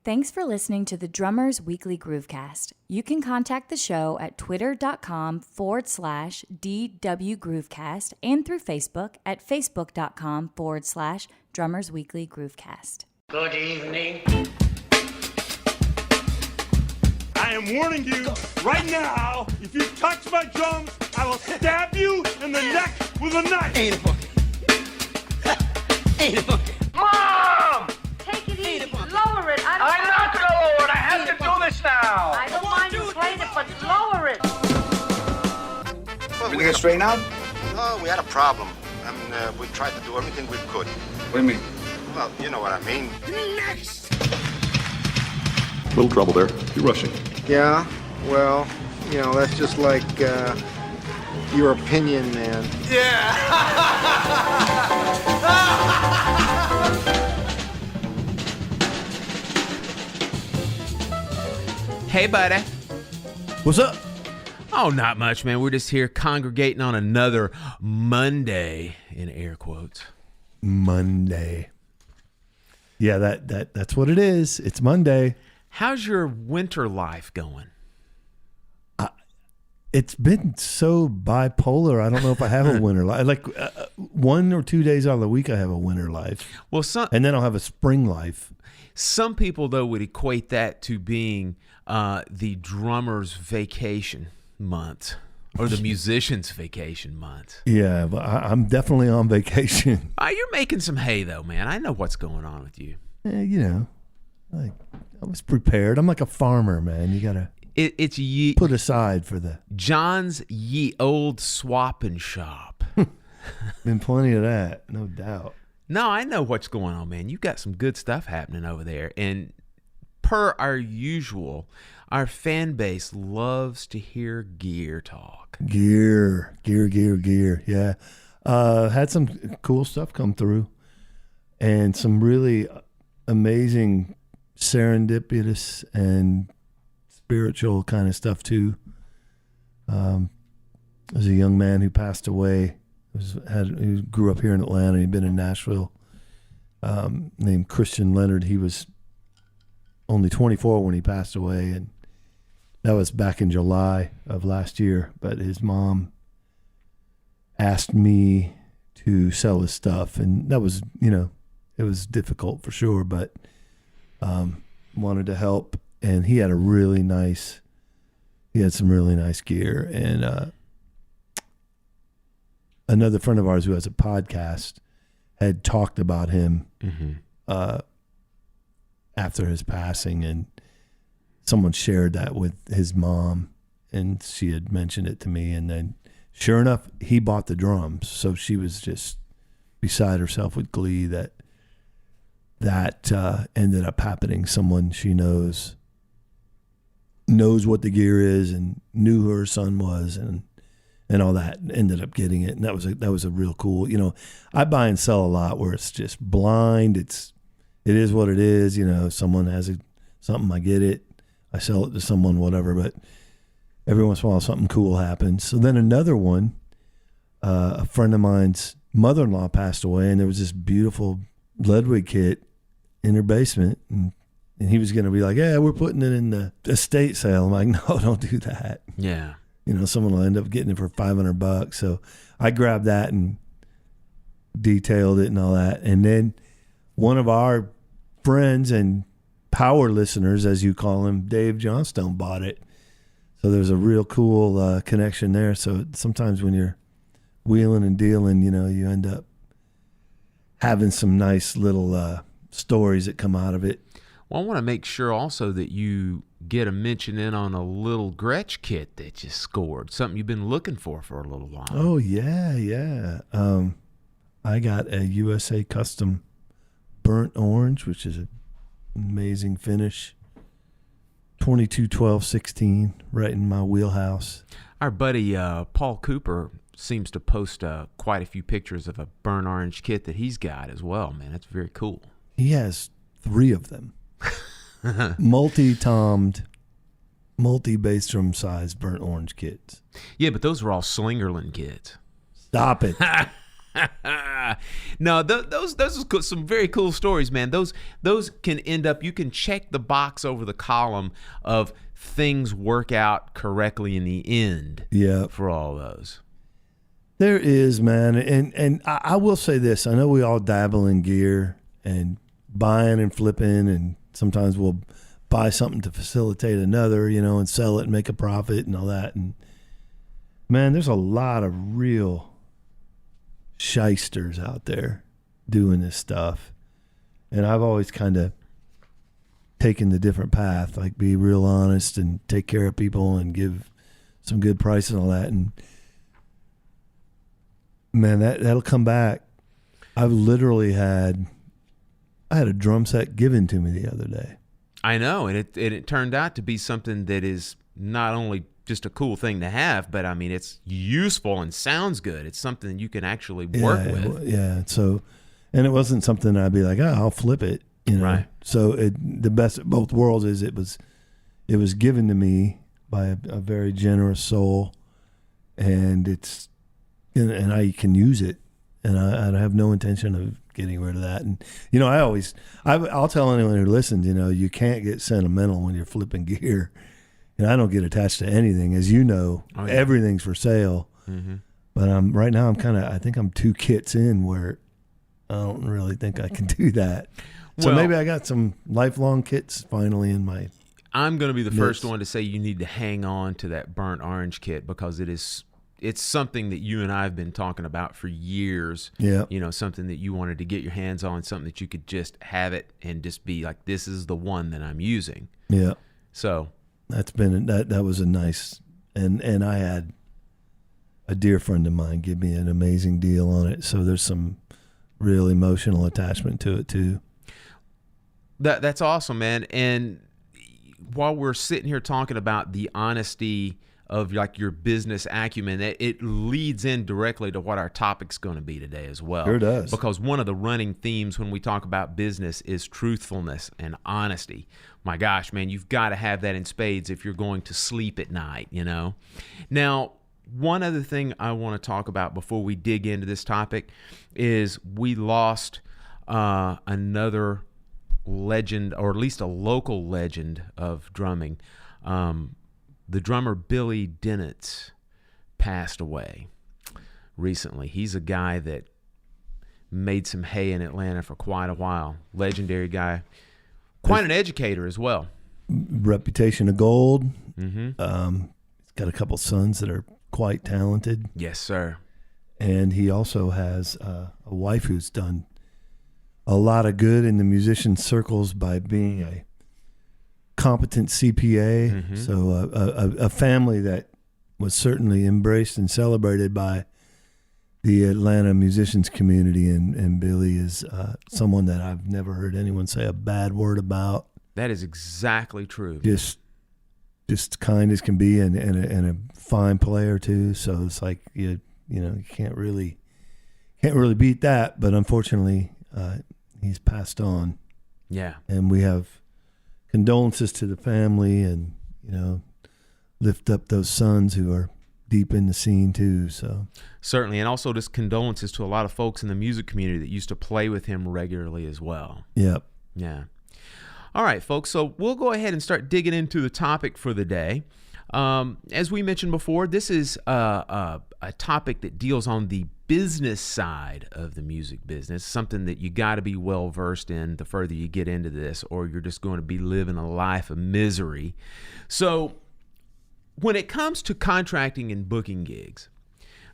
Thanks for listening to the Drummers Weekly Groovecast. You can contact the show at twitter.com/DW Groovecast and through Facebook at facebook.com/Drummers Weekly Groovecast. Good evening. I am warning you right now, if you touch my drums, I will stab you in the neck with a knife. Ain't a monkey. Ain't a monkey. Mom! Take it easy. Lower it. I'm not gonna lower it. I have to do this now. I don't mind you playing it, but lower it. Well, we get straightened out? No, we had a problem, and we tried to do everything we could. What do you mean? Well, you know what I mean. Next! Little trouble there. You're rushing. Yeah, well, you know, that's just like your opinion, man. Yeah! Hey, buddy. What's up? Oh, not much, man. We're just here congregating on another Monday, in air quotes. Monday. Yeah, that's what it is. It's Monday. How's your winter life going? It's been so bipolar. I don't know if I have a winter life. Like 1 or 2 days out of the week, I have a winter life. Well, and then I'll have a spring life. Some people, though, would equate that to being the drummer's vacation month or the musician's vacation month. Yeah, but I'm definitely on vacation. You're making some hay, though, man. I know what's going on with you. You know, like I was prepared. I'm like a farmer, man. You gotta it's put aside for the John's ye old swapping shop. Been plenty of that, no doubt. No, I know what's going on, man. You got some good stuff happening over there. And per our usual, our fan base loves to hear gear talk. Gear. Yeah. Had some cool stuff come through and some really amazing serendipitous and spiritual kind of stuff too. There's a young man who passed away. He grew up here in Atlanta. He'd been in Nashville. Named Christian Leonard. He was only 24 when he passed away, and that was back in July of last year. But his mom asked me to sell his stuff, and that was, it was difficult for sure, but wanted to help. And he had some really nice gear. And another friend of ours who has a podcast had talked about him after his passing, and someone shared that with his mom, and she had mentioned it to me. And then sure enough, he bought the drums. So she was just beside herself with glee that ended up happening. Someone she knows what the gear is and knew who her son was and all that, ended up getting it. And that was a real cool, I buy and sell a lot where it's just blind. It is what it is. Someone has something, I get it. I sell it to someone, whatever, but every once in a while something cool happens. So then another one, a friend of mine's mother-in-law passed away, and there was this beautiful Ludwig kit in her basement, and he was going to be like, yeah, we're putting it in the estate sale. I'm like, no, don't do that. Yeah. Someone will end up getting it for $500. So I grabbed that and detailed it and all that. And then one of our friends and power listeners, as you call him, Dave Johnstone, bought it. So there's a real cool connection there. So sometimes when you're wheeling and dealing, you end up having some nice little stories that come out of it. Well, I want to make sure also that you get a mention in on a little Gretsch kit that you scored, something you've been looking for a little while. Oh, yeah. I got a USA Custom burnt orange, which is an amazing finish. 22-12-16, right in my wheelhouse. Our buddy Paul Cooper seems to post quite a few pictures of a burnt orange kit that he's got as well, man. That's very cool. He has 3 of them. Multi-tomed, multi-bass drum size burnt orange kits. Yeah, but those are all Slingerland kits. Stop it. No, those are some very cool stories, man. Those can end up, you can check the box over the column of things work out correctly in the end. Yeah. For all those. There is, man. And I will say this. I know we all dabble in gear and buying and flipping, and sometimes we'll buy something to facilitate another, and sell it and make a profit and all that. And man, there's a lot of real shysters out there doing this stuff. And I've always kind of taken the different path, like be real honest and take care of people and give some good prices and all that. And man, that'll come back. I've literally had a drum set given to me the other day. I know, and it turned out to be something that is not only just a cool thing to have, but I mean, it's useful and sounds good. It's something you can actually work with. Yeah. So, and it wasn't something I'd be like, I'll flip it. Right. So the best of both worlds is it was given to me by a very generous soul, and and I can use it, and I have no intention of getting rid of that. And I'll tell anyone who listens, you can't get sentimental when you're flipping gear. And I don't get attached to anything, as you know. Oh, yeah. Everything's for sale. Mm-hmm. But right now I think I'm 2 kits in where I don't really think I can do that. So maybe I got some lifelong kits finally in my. I'm going to be the first one to say you need to hang on to that burnt orange kit, because it's something that you and I have been talking about for years. Yeah. Something that you wanted to get your hands on, something that you could just have it and just be like, this is the one that I'm using. Yeah. So that was a nice, and I had a dear friend of mine give me an amazing deal on it. So there's some real emotional attachment to it too. That's awesome, man. And while we're sitting here talking about the honesty of like your business acumen, it leads in directly to what our topic's going to be today as well. Sure does. Because one of the running themes when we talk about business is truthfulness and honesty. My gosh, man, you've got to have that in spades if you're going to sleep at night, Now, one other thing I want to talk about before we dig into this topic is we lost another legend, or at least a local legend of drumming. The drummer Billy Dennett passed away recently. He's a guy that made some hay in Atlanta for quite a while. Legendary guy. Quite an educator as well. Reputation of gold. Mm-hmm. He's got a couple sons that are quite talented. Yes, sir. And he also has a wife who's done a lot of good in the musician circles by being a competent CPA. Mm-hmm. So a family that was certainly embraced and celebrated by the Atlanta musicians community. And Billy is someone that I've never heard anyone say a bad word about. That is exactly true. Just kind as can be, and a fine player too. So it's like you can't really beat that. But unfortunately, he's passed on. Yeah, and we have condolences to the family, and lift up those sons who are deep in the scene too. So certainly, and also just condolences to a lot of folks in the music community that used to play with him regularly as well. Yep. Yeah. All right, folks. So we'll go ahead and start digging into the topic for the day. As we mentioned before, this is a topic that deals on the business side of the music business, something that you got to be well versed in the further you get into this, or you're just going to be living a life of misery. So when it comes to contracting and booking gigs,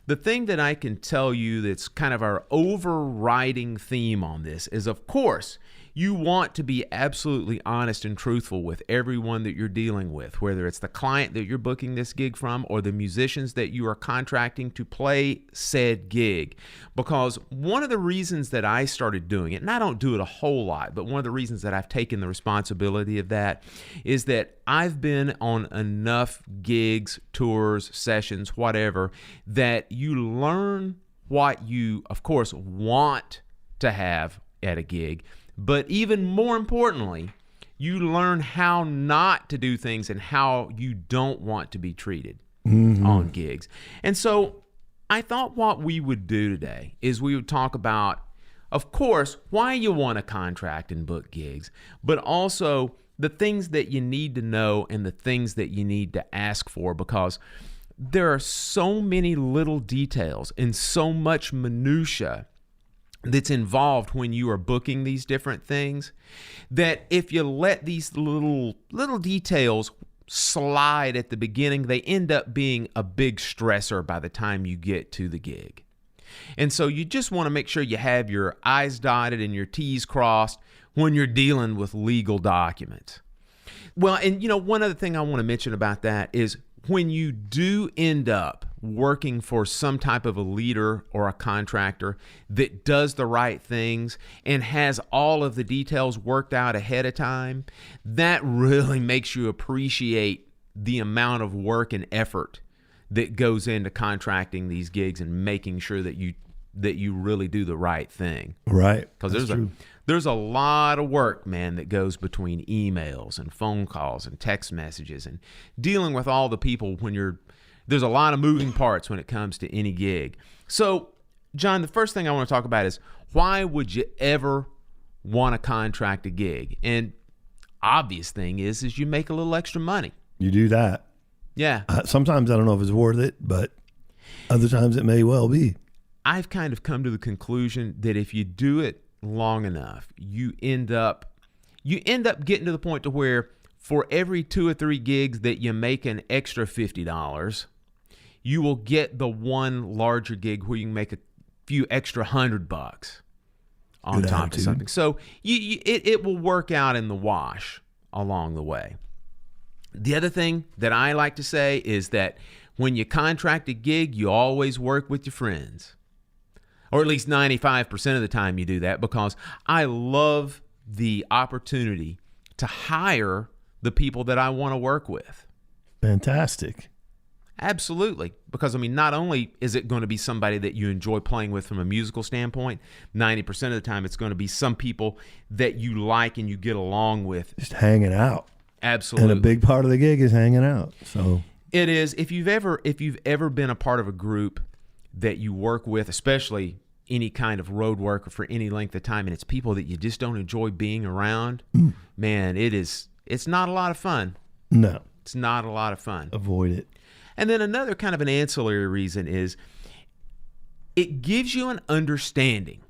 the thing that I can tell you that's kind of our overriding theme on this is, of course, you want to be absolutely honest and truthful with everyone that you're dealing with, whether it's the client that you're booking this gig from or the musicians that you are contracting to play said gig. Because one of the reasons that I started doing it, and I don't do it a whole lot, but one of the reasons that I've taken the responsibility of that is that I've been on enough gigs, tours, sessions, whatever, that you learn what you, of course, want to have at a gig. But even more importantly, you learn how not to do things and how you don't want to be treated on gigs. And so I thought what we would do today is we would talk about, of course, why you want to contract and book gigs, but also the things that you need to know and the things that you need to ask for, because there are so many little details and so much minutia that's involved when you are booking these different things, that if you let these little details slide at the beginning, they end up being a big stressor by the time you get to the gig. And so you just want to make sure you have your I's dotted and your T's crossed when you're dealing with legal documents. Well, and one other thing I want to mention about that is when you do end up working for some type of a leader or a contractor that does the right things and has all of the details worked out ahead of time, that really makes you appreciate the amount of work and effort that goes into contracting these gigs and making sure that you really do the right thing. Right. Because there's a lot of work, man, that goes between emails and phone calls and text messages and dealing with all the people there's a lot of moving parts when it comes to any gig. So, John, the first thing I want to talk about is, why would you ever want to contract a gig? And obvious thing is you make a little extra money. You do that. Yeah. Sometimes I don't know if it's worth it, but other times it may well be. I've kind of come to the conclusion that if you do it long enough, you end up getting to the point to where for every 2 or 3 gigs that you make an extra $50, you will get the one larger gig where you can make a few extra $100 on Good top attitude. of something. So it will work out in the wash along the way. The other thing that I like to say is that when you contract a gig, you always work with your friends. Or at least 95% of the time you do that, because I love the opportunity to hire the people that I want to work with. Fantastic. Absolutely. Because, not only is it going to be somebody that you enjoy playing with from a musical standpoint, 90% of the time it's going to be some people that you like and you get along with. Just hanging out. Absolutely. And a big part of the gig is hanging out. So it is. If you've ever been a part of a group that you work with, especially any kind of road work or for any length of time, and it's people that you just don't enjoy being around, man, it's not a lot of fun. No. It's not a lot of fun. Avoid it. And then another kind of an ancillary reason is it gives you an understanding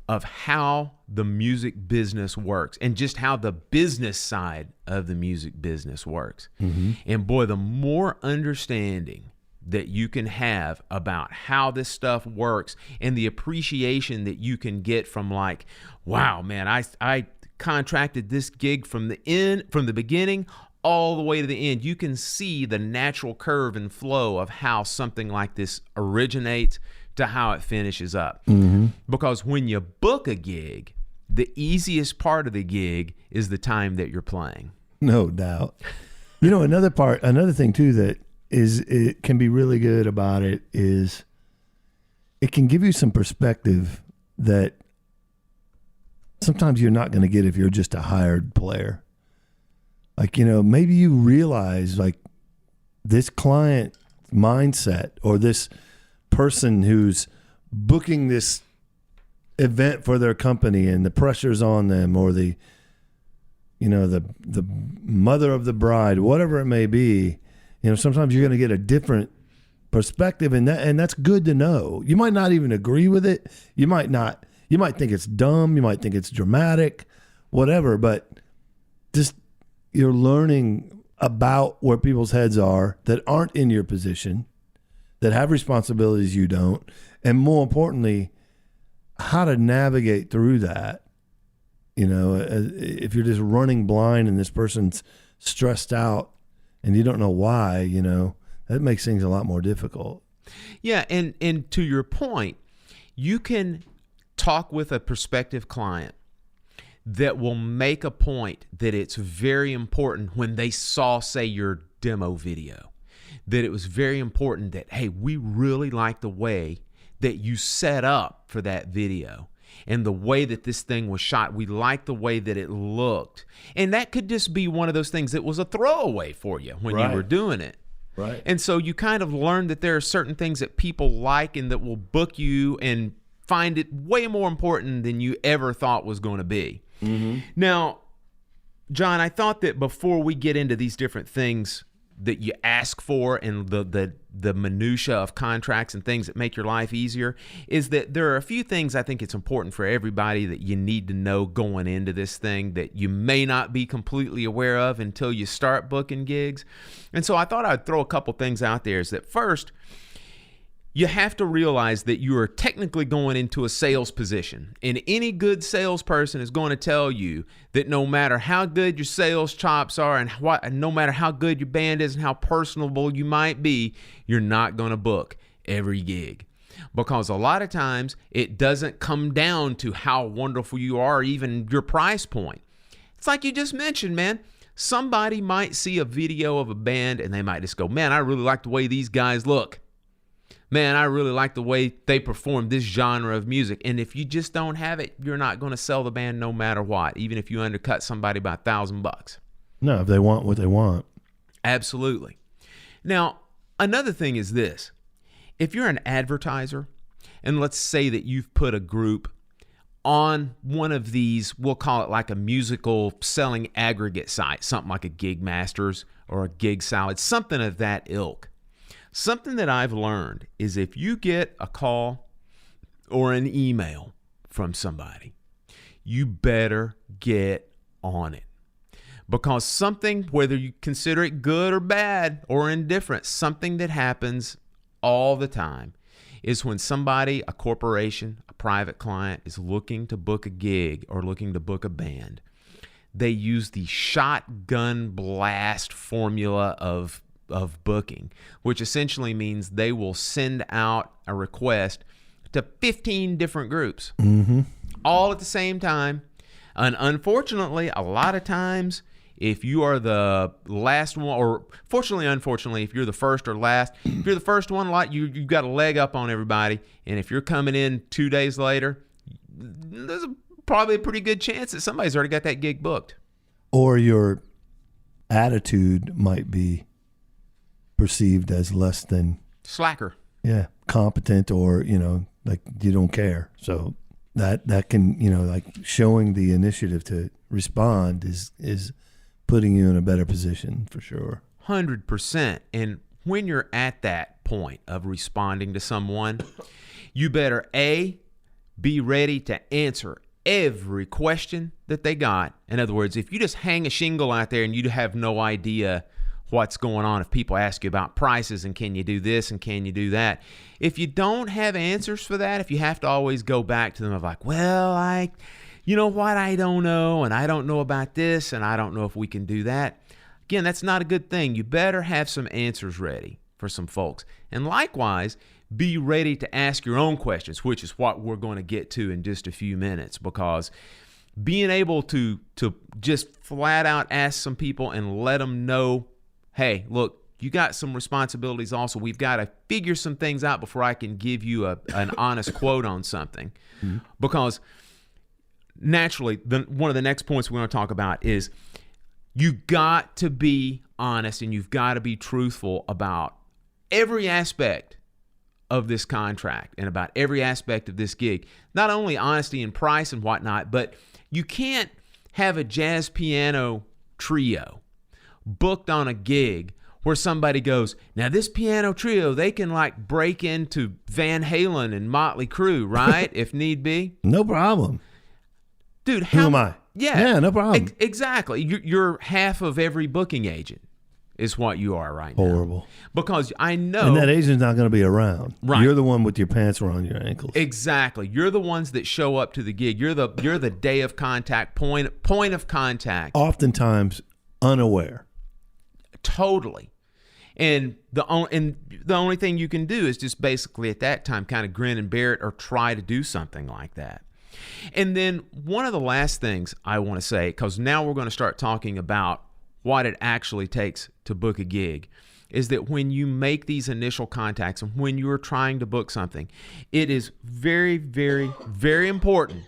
of how the music business works and just how the business side of the music business works. Mm-hmm. And boy, the more understanding that you can have about how this stuff works and the appreciation that you can get from, like, wow, man, I contracted this gig from the beginning all the way to the end. You can see the natural curve and flow of how something like this originates to how it finishes up. Mm-hmm. Because when you book a gig, the easiest part of the gig is the time that you're playing. No doubt. Another thing too that it can be really good about it is it can give you some perspective that sometimes you're not going to get if you're just a hired player. Like, maybe you realize, like, this client mindset or this person who's booking this event for their company and the pressure's on them, or the mother of the bride, whatever it may be, sometimes you're going to get a different perspective, and that's good to know. You might not even agree with it. You might think it's dumb. You might think it's dramatic, whatever, but just, you're learning about where people's heads are that aren't in your position, that have responsibilities you don't, and more importantly, how to navigate through that. If you're just running blind and this person's stressed out and you don't know why, that makes things a lot more difficult. Yeah, and to your point, you can talk with a prospective client that will make a point that it's very important when they saw, say, your demo video, that it was very important that, hey, we really like the way that you set up for that video and the way that this thing was shot. We like the way that it looked. And that could just be one of those things that was a throwaway for you when you were doing it. Right. And so you kind of learn that there are certain things that people like and that will book you and find it way more important than you ever thought was going to be. Mm-hmm. Now, John, I thought that before we get into these different things that you ask for and the minutia of contracts and things that make your life easier, is that there are a few things I think it's important for everybody that you need to know going into this thing that you may not be completely aware of until you start booking gigs. And so I thought I'd throw a couple things out there. Is that first, you have to realize that you are technically going into a sales position. And any good salesperson is going to tell you that no matter how good your sales chops are and no matter how good your band is and how personable you might be, you're not going to book every gig. Because a lot of times it doesn't come down to how wonderful you are, or even your price point. It's like you just mentioned, man. Somebody might see a video of a band and they might just go, man, I really like the way these guys look. Man, I really like the way they perform this genre of music. And if you just don't have it, you're not going to sell the band no matter what, even if you undercut somebody by $1,000. No, if they want what they want. Absolutely. Now, another thing is this. If you're an advertiser, and let's say that you've put a group on one of these, we'll call it like a musical selling aggregate site, something like a Gig Masters or a Gig Salad, something of that ilk. Something that I've learned is if you get a call or an email from somebody, you better get on it. Because something, whether you consider it good or bad or indifferent, something that happens all the time is when somebody, a corporation, a private client is looking to book a gig or looking to book a band, they use the shotgun blast formula of booking, which essentially means they will send out a request to 15 different groups, all at the same time. And unfortunately, a lot of times, if you are the last one, or fortunately, unfortunately, if you're the first or last, if you're the first one, you've got a leg up on everybody. And if you're coming in 2 days later, there's probably a pretty good chance that somebody's already got that gig booked. Or your attitude might be perceived as less than slacker. Yeah, competent, or like you don't care. So that can, like showing the initiative to respond is putting you in a better position for sure. 100%. And when you're at that point of responding to someone, you better be ready to answer every question that they got. In other words, if you just hang a shingle out there and you have no idea what's going on, if people ask you about prices and can you do this and can you do that, if you don't have answers for that, if you have to always go back to them of like, well, you know what, I don't know, and I don't know about this, and I don't know if we can do that. Again, that's not a good thing. You better have some answers ready for some folks. And likewise, be ready to ask your own questions, which is what we're going to get to in just a few minutes, because being able to just flat out ask some people and let them know, hey, look, you got some responsibilities also. We've got to figure some things out before I can give you an honest quote on something. Mm-hmm. Because naturally, one of the next points we want to talk about is you got to be honest and you've got to be truthful about every aspect of this contract and about every aspect of this gig. Not only honesty in price and whatnot, but you can't have a jazz piano trio booked on a gig where somebody goes, now this piano trio, they can like break into Van Halen and Motley Crue, right? If need be. No problem. Dude, who am I? Yeah, no problem. Exactly. You're half of every booking agent is what you are right now. Horrible. Because I know. And that agent's not going to be around. Right. You're the one with your pants around your ankles. Exactly. You're the ones that show up to the gig. You're the day of contact, point of contact. Oftentimes unaware. Totally. And the only thing you can do is just basically at that time kind of grin and bear it or try to do something like that. And then one of the last things I want to say, because now we're going to start talking about what it actually takes to book a gig, is that when you make these initial contacts and when you're trying to book something, it is very, very, very important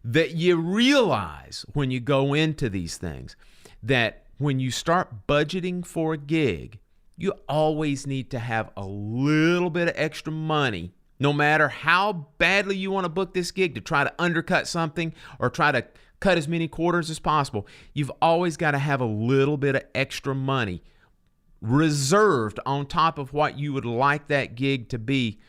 that you realize when you go into these things that when you start budgeting for a gig, you always need to have a little bit of extra money, no matter how badly you want to book this gig, to try to undercut something or try to cut as many quarters as possible. You've always got to have a little bit of extra money reserved on top of what you would like that gig to be,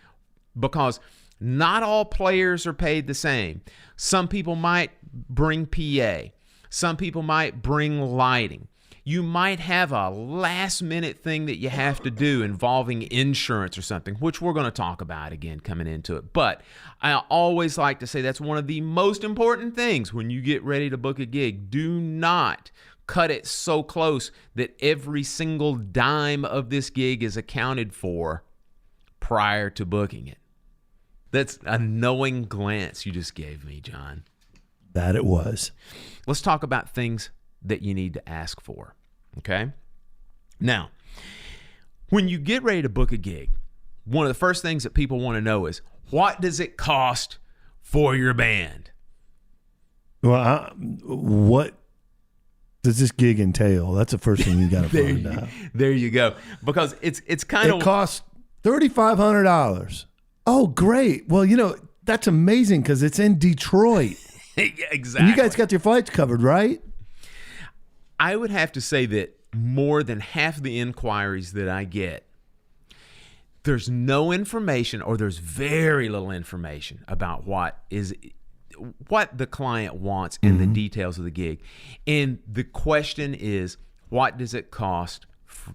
because not all players are paid the same. Some people might bring PA. Some people might bring lighting. You might have a last minute thing that you have to do involving insurance or something, which we're going to talk about again coming into it. But I always like to say that's one of the most important things when you get ready to book a gig. Do not cut it so close that every single dime of this gig is accounted for prior to booking it. That's a knowing glance you just gave me, John. That it was. Let's talk about things that you need to ask for, okay? Now, when you get ready to book a gig, one of the first things that people want to know is, what does it cost for your band? Well, what does this gig entail? That's the first thing you got to find out. There you go. Because it's kind of... It costs $3,500. Oh, great. Well, you know, that's amazing because it's in Detroit. Yeah, exactly. And you guys got your flights covered, right? I would have to say that more than half the inquiries that I get, there's no information, or there's very little information about what the client wants and the details of the gig. And the question is, what does it cost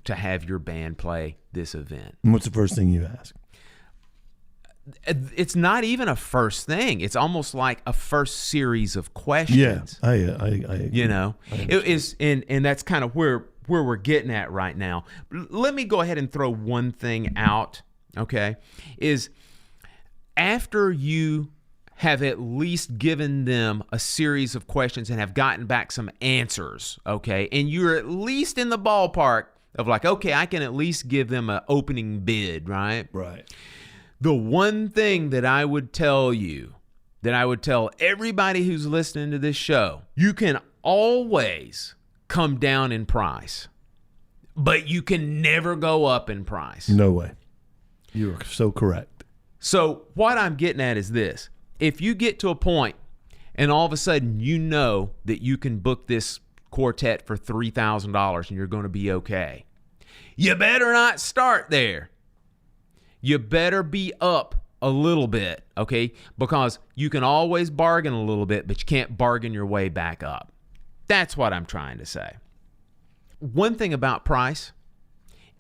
to have your band play this event? And what's the first thing you ask? It's not even a first thing. It's almost like a first series of questions. Yeah, I agree. You know, it is, and that's kind of where we're getting at right now. Let me go ahead and throw one thing out. Okay, is after you have at least given them a series of questions and have gotten back some answers, okay, and you're at least in the ballpark of like, okay, I can at least give them an opening bid, right? Right. The one thing that I would tell you, that I would tell everybody who's listening to this show, you can always come down in price, but you can never go up in price. No way. You are so correct. So what I'm getting at is this. If you get to a point and all of a sudden you know that you can book this quartet for $3,000 and you're going to be okay, you better not start there. You better be up a little bit, okay? Because you can always bargain a little bit, but you can't bargain your way back up. That's what I'm trying to say. One thing about price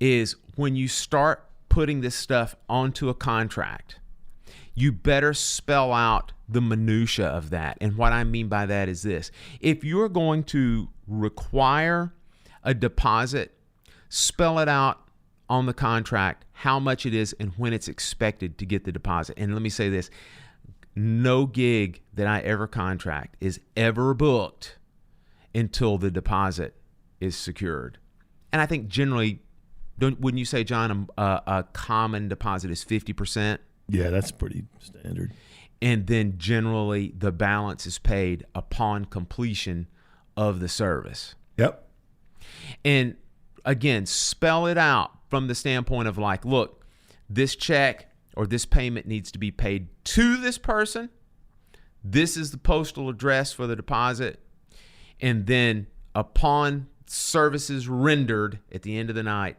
is when you start putting this stuff onto a contract, you better spell out the minutia of that. And what I mean by that is this. If you're going to require a deposit, spell it out on the contract, how much it is and when it's expected to get the deposit. And let me say this, no gig that I ever contract is ever booked until the deposit is secured. And I think generally, wouldn't you say, John, a common deposit is 50%? Yeah, that's pretty standard. And then generally the balance is paid upon completion of the service. Yep. And again, spell it out from the standpoint of like, look, this check or this payment needs to be paid to this person. This is the postal address for the deposit. And then upon services rendered at the end of the night,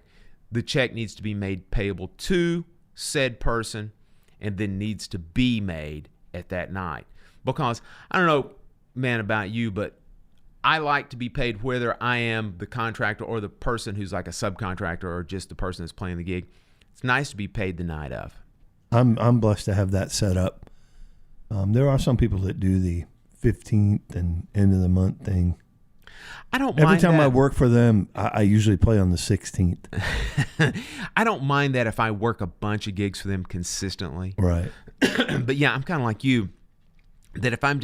the check needs to be made payable to said person and then needs to be made at that night. Because I don't know, man, about you, but I like to be paid whether I am the contractor or the person who's like a subcontractor or just the person that's playing the gig. It's nice to be paid the night of. I'm blessed to have that set up. There are some people that do the 15th and end of the month thing. I don't mind Every time that. I work for them, I usually play on the 16th. I don't mind that if I work a bunch of gigs for them consistently. Right. But yeah, I'm kind of like you, that if I'm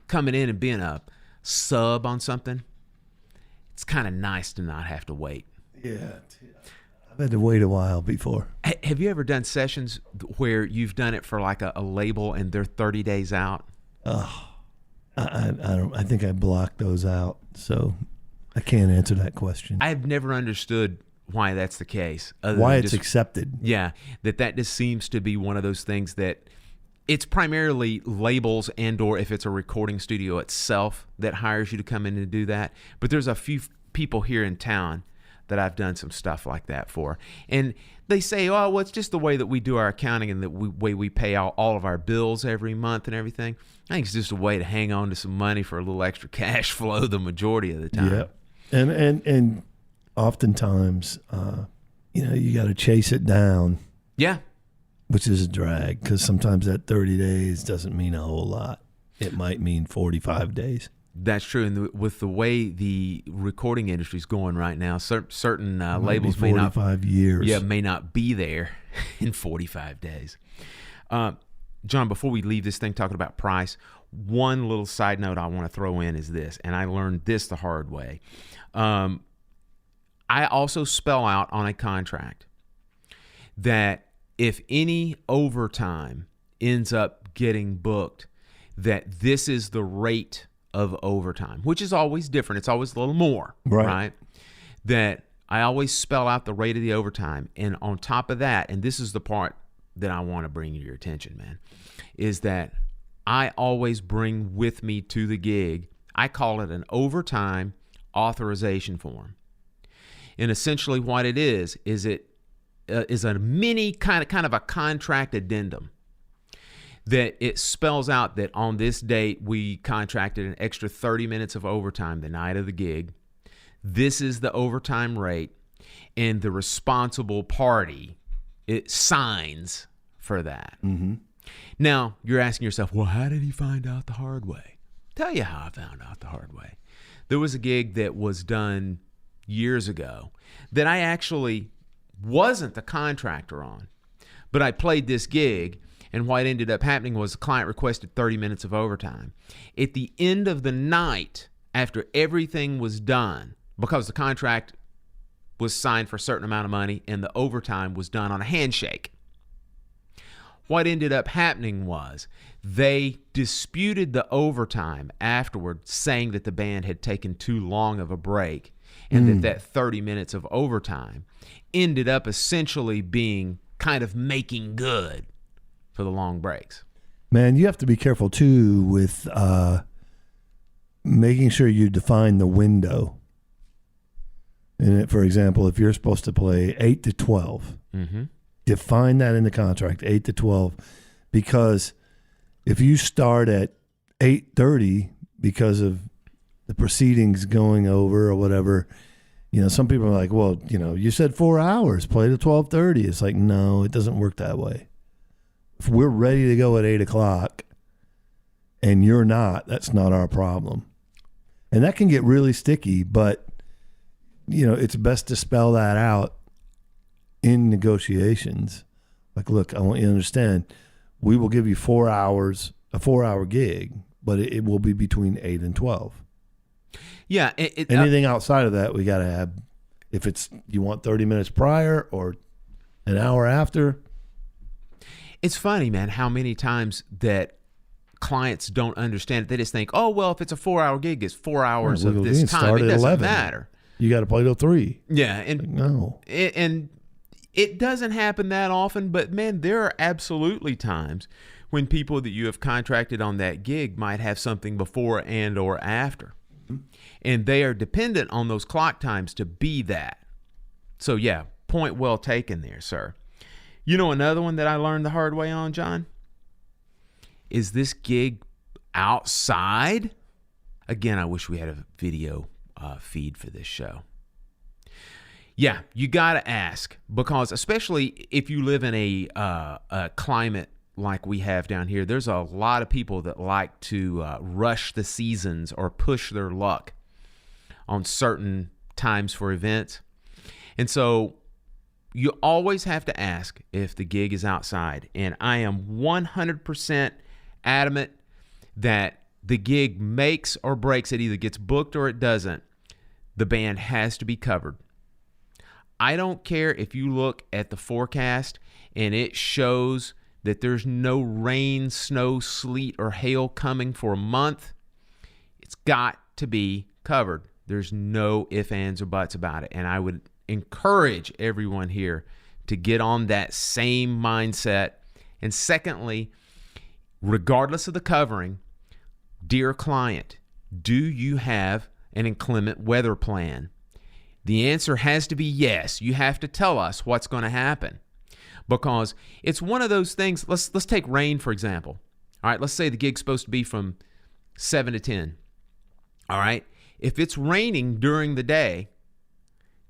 coming in and being a sub on something, it's kind of nice to not have to wait. Yeah. I've had to wait a while before. Have you ever done sessions where you've done it for like a label and they're 30 days out? Oh, I think I blocked those out. So I can't answer that question. I've never understood why that's the case. Other Why than it's just- accepted. Yeah, that just seems to be one of those things that it's primarily labels and or if it's a recording studio itself that hires you to come in and do that. But there's a few people here in town that I've done some stuff like that for. And they say, oh, well, it's just the way that we do our accounting and the way we pay out all of our bills every month and everything. I think it's just a way to hang on to some money for a little extra cash flow the majority of the time. Yeah. And oftentimes, you got to chase it down. Yeah. Which is a drag because sometimes that 30 days doesn't mean a whole lot. It might mean 45 days. That's true. And with the way the recording industry is going right now, certain labels may not 45 years. Yeah, may not be there in 45 days. John, before we leave this thing talking about price, one little side note I want to throw in is this, and I learned this the hard way. I also spell out on a contract that if any overtime ends up getting booked, that this is the rate of overtime, which is always different. It's always a little more, right? That I always spell out the rate of the overtime. And on top of that, and this is the part that I want to bring to your attention, man, is that I always bring with me to the gig, I call it an overtime authorization form. And essentially what it is it is a mini kind of a contract addendum that it spells out that on this date we contracted an extra 30 minutes of overtime the night of the gig. This is the overtime rate, and the responsible party it signs for that. Mm-hmm. Now you're asking yourself, well, how did he find out the hard way? Tell you how I found out the hard way. There was a gig that was done years ago that I actually wasn't the contractor on, but I played this gig, and what ended up happening was the client requested 30 minutes of overtime. At the end of the night, after everything was done, because the contract was signed for a certain amount of money and the overtime was done on a handshake, what ended up happening was they disputed the overtime afterward, saying that the band had taken too long of a break and that 30 minutes of overtime ended up essentially being kind of making good for the long breaks. Man, you have to be careful too with making sure you define the window. And for example, if you're supposed to play 8 to 12, define that in the contract, 8 to 12, because if you start at 8:30 because of the proceedings going over or whatever, some people are like, well, you said 4 hours, play to 12:30. It's like, no, it doesn't work that way. If we're ready to go at 8 o'clock and you're not, that's not our problem. And that can get really sticky, but it's best to spell that out in negotiations. Like, look, I want you to understand, we will give you 4 hours, a 4-hour gig, but it will be between 8 and 12. Yeah. Anything outside of that, we got to have, if it's, you want 30 minutes prior or an hour after. It's funny, man, how many times that clients don't understand it. They just think, oh, well, if it's a 4-hour gig, it's 4 hours of this time. It doesn't 11. matter. You got to play till 3. Yeah. And like, no. And it doesn't happen that often, but man, there are absolutely times when people that you have contracted on that gig might have something before and or after. And they are dependent on those clock times to be that. So yeah, point well taken there, sir. Another one that I learned the hard way on, John, is this gig outside. Again, I wish we had a video feed for this show. Yeah, you got to ask, because especially if you live in a climate like we have down here, there's a lot of people that like to rush the seasons or push their luck on certain times for events. And so you always have to ask if the gig is outside. And I am 100% adamant that the gig makes or breaks. It either gets booked or it doesn't. The band has to be covered. I don't care if you look at the forecast and it shows that there's no rain, snow, sleet, or hail coming for a month. It's got to be covered. There's no ifs, ands, or buts about it. And I would encourage everyone here to get on that same mindset. And secondly, regardless of the covering, dear client, do you have an inclement weather plan? The answer has to be yes. You have to tell us what's going to happen, because it's one of those things. Let's take rain, for example. All right, let's say the gig's supposed to be from 7 to 10. All right, if it's raining during the day,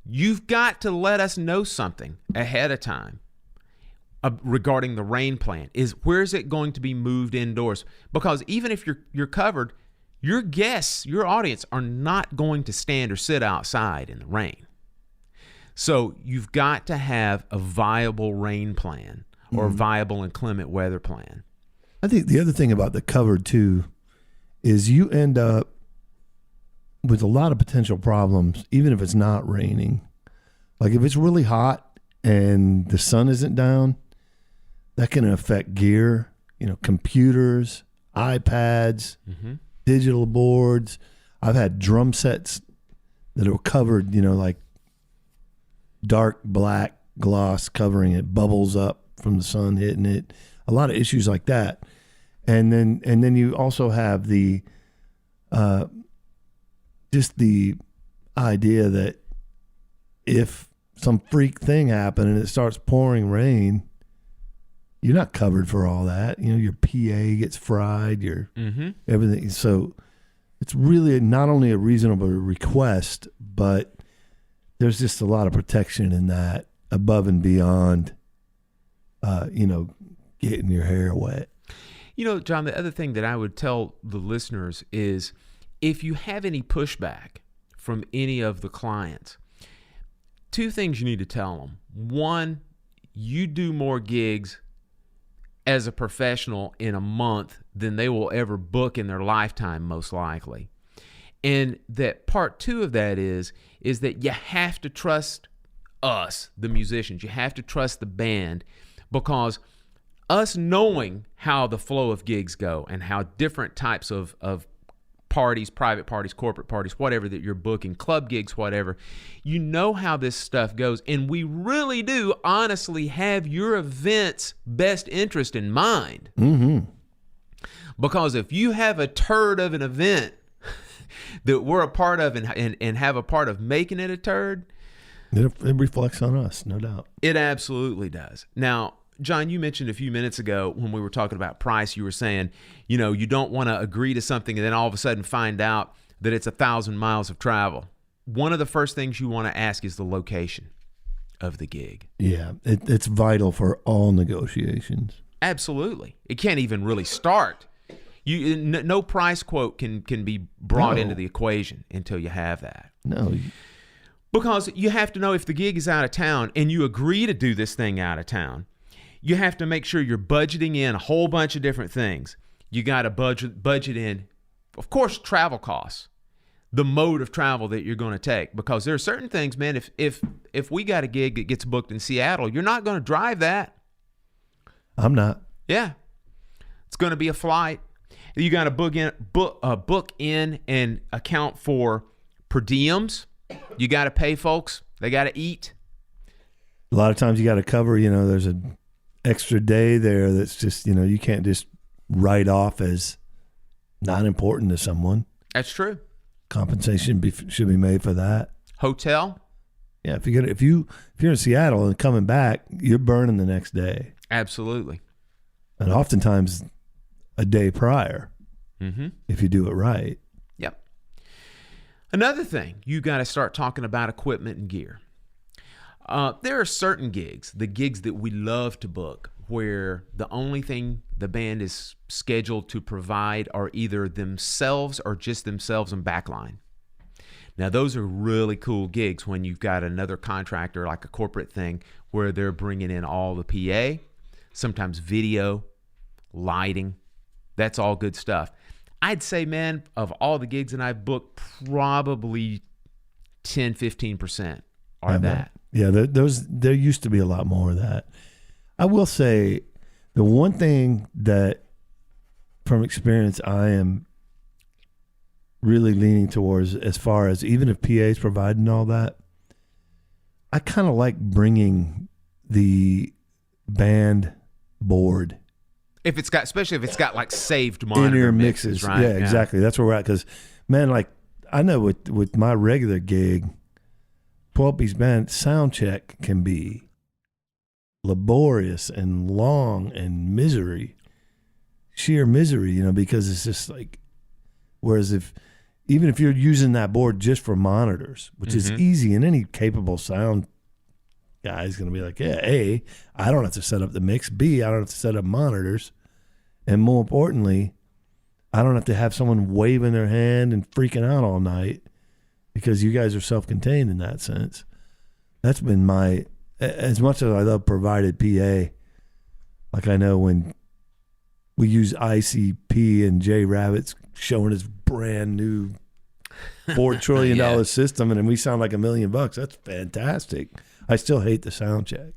you've got to let us know something ahead of time regarding the rain plan. Where is it going to be moved indoors? Because even if you're covered, your guests, your audience, are not going to stand or sit outside in the rain. So you've got to have a viable rain plan or viable inclement weather plan. I think the other thing about the covered too is you end up with a lot of potential problems, even if it's not raining. Like if it's really hot and the sun isn't down, that can affect gear, computers, iPads, digital boards. I've had drum sets that are covered, like dark black gloss covering it, bubbles up from the sun hitting it. A lot of issues like that. And then you also have the just the idea that if some freak thing happened and it starts pouring rain, you're not covered for all that. Your PA gets fried, your everything. So it's really not only a reasonable request, but there's just a lot of protection in that above and beyond, getting your hair wet. John, the other thing that I would tell the listeners is if you have any pushback from any of the clients, two things you need to tell them. One, you do more gigs as a professional in a month than they will ever book in their lifetime, most likely. And that part two of that is that you have to trust us, the musicians. You have to trust the band, because us knowing how the flow of gigs go and how different types of parties, private parties, corporate parties, whatever that you're booking, club gigs, whatever, you know how this stuff goes. And we really do honestly have your event's best interest in mind. Because if you have a turd of an event that we're a part of and have a part of making it a turd, it reflects on us, no doubt. It absolutely does. Now, John, you mentioned a few minutes ago when we were talking about price, you were saying, you don't want to agree to something and then all of a sudden find out that it's 1,000 miles of travel. One of the first things you want to ask is the location of the gig. Yeah, it's vital for all negotiations. Absolutely. It can't even really start. No price quote can be brought into the equation until you have that. No. Because you have to know if the gig is out of town and you agree to do this thing out of town, you have to make sure you're budgeting in a whole bunch of different things. You got to budget in, of course, travel costs, the mode of travel that you're going to take, because there are certain things, man. If we got a gig that gets booked in Seattle, you're not going to drive that. I'm not. Yeah, it's going to be a flight. You got to book in and account for per diems. You got to pay folks. They got to eat. A lot of times you got to cover. There's an extra day there that's just you can't just write off as not important to someone. That's true. Compensation should be made for that. Hotel. Yeah, if you're in Seattle and coming back, you're burning the next day. Absolutely. And oftentimes a day prior, if you do it right. Yep. Another thing, you got to start talking about equipment and gear. There are certain gigs, the gigs that we love to book, where the only thing the band is scheduled to provide are either themselves or just themselves and backline. Now, those are really cool gigs when you've got another contractor, like a corporate thing, where they're bringing in all the PA, sometimes video, lighting. That's all good stuff. I'd say, man, of all the gigs that I've booked, probably 10, 15% are that. Yeah, there used to be a lot more of that. I will say the one thing that, from experience, I am really leaning towards, as far as even if PA's providing all that, I kind of like bringing the band board. If it's got, especially if it's got like saved monitor in-ear mixes, right? Yeah, exactly. That's where we're at. Because, man, like I know with my regular gig, 12-piece band sound check can be laborious and long and sheer misery, because it's just like, whereas even if you're using that board just for monitors, which is easy, and any capable sound guy is going to be like, yeah, A, I don't have to set up the mix. B, I don't have to set up monitors. And more importantly, I don't have to have someone waving their hand and freaking out all night, because you guys are self-contained in that sense. That's been as much as I love provided PA, like I know when we use ICP and Jay Rabbit's showing his brand new $4 trillion system, and then we sound like $1 million. That's fantastic. I still hate the sound check.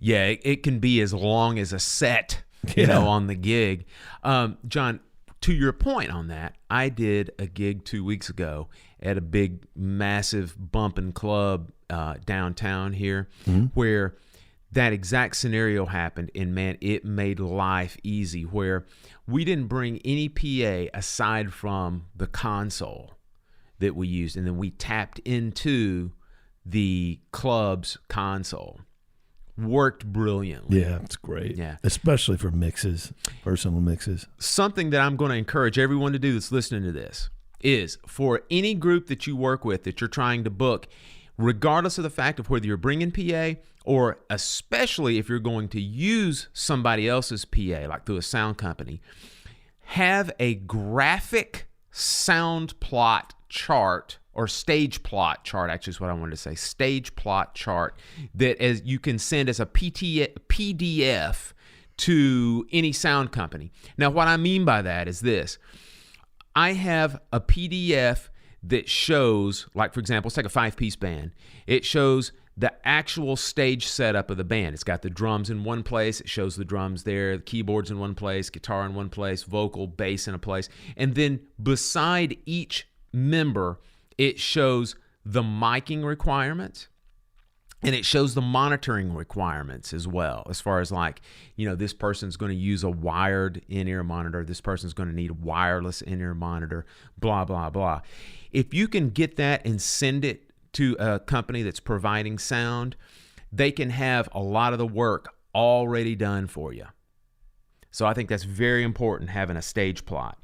Yeah, it can be as long as a set, on the gig. John, to your point on that, I did a gig 2 weeks ago at a big, massive bumping club downtown here, where that exact scenario happened, and man, it made life easy, where we didn't bring any PA aside from the console that we used, and then we tapped into the club's console. Worked brilliantly. Yeah, it's great. Yeah. Especially for mixes, personal mixes. Something that I'm going to encourage everyone to do that's listening to this is, for any group that you work with that you're trying to book, regardless of the fact of whether you're bringing PA, or especially if you're going to use somebody else's PA, like through a sound company, have a graphic sound plot chart, or stage plot chart, actually is what I wanted to say, stage plot chart, that as you can send as a PDF to any sound company. Now, what I mean by that is this. I have a PDF that shows, like, for example, let's take a 5-piece band. It shows the actual stage setup of the band. It's got the drums in one place. It shows the drums there, the keyboards in one place, guitar in one place, vocal, bass in a place. And then beside each member, it shows the miking requirements, and it shows the monitoring requirements as well, as far as like, this person's going to use a wired in-ear monitor, this person's going to need a wireless in-ear monitor, blah, blah, blah. If you can get that and send it to a company that's providing sound, they can have a lot of the work already done for you. So I think that's very important, having a stage plot.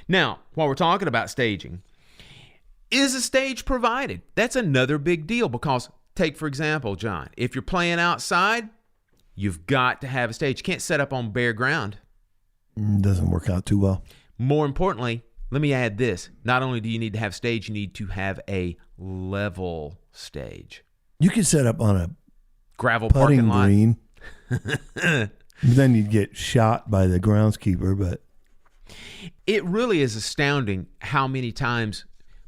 Now, while we're talking about staging, is a stage provided? That's another big deal, because take, for example, John, if you're playing outside, you've got to have a stage. You can't set up on bare ground. Doesn't work out too well. More importantly, let me add this. Not only do you need to have stage, you need to have a level stage. You can set up on a gravel putting parking lot. Green. Then you'd get shot by the groundskeeper, but it really is astounding how many times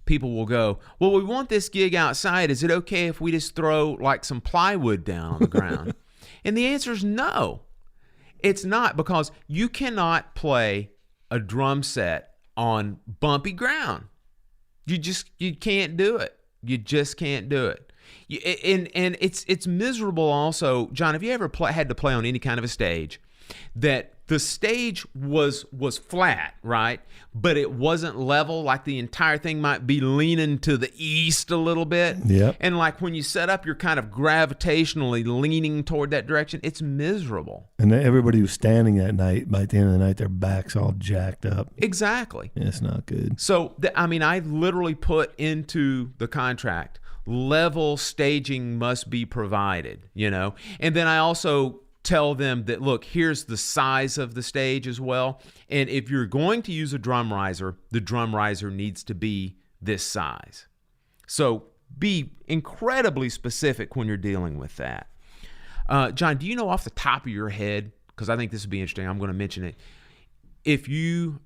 people will go, well, we want this gig outside. Is it okay if we just throw like some plywood down on the ground? And the answer is no. It's not, because you cannot play a drum set on bumpy ground. You can't do it. You just can't do it. And it's miserable also. John, have you ever had to play on any kind of a stage that the stage was flat, right? But it wasn't level, like the entire thing might be leaning to the east a little bit. Yep. And like when you set up, you're kind of gravitationally leaning toward that direction. It's miserable. And everybody who's standing that night, by the end of the night, their back's all jacked up. Exactly. Yeah, it's not good. So, I literally put into the contract, level staging must be provided, And then I also tell them that, look, here's the size of the stage as well. And if you're going to use a drum riser, the drum riser needs to be this size. So be incredibly specific when you're dealing with that. John, do you know off the top of your head, because I think this would be interesting, I'm going to mention it, if you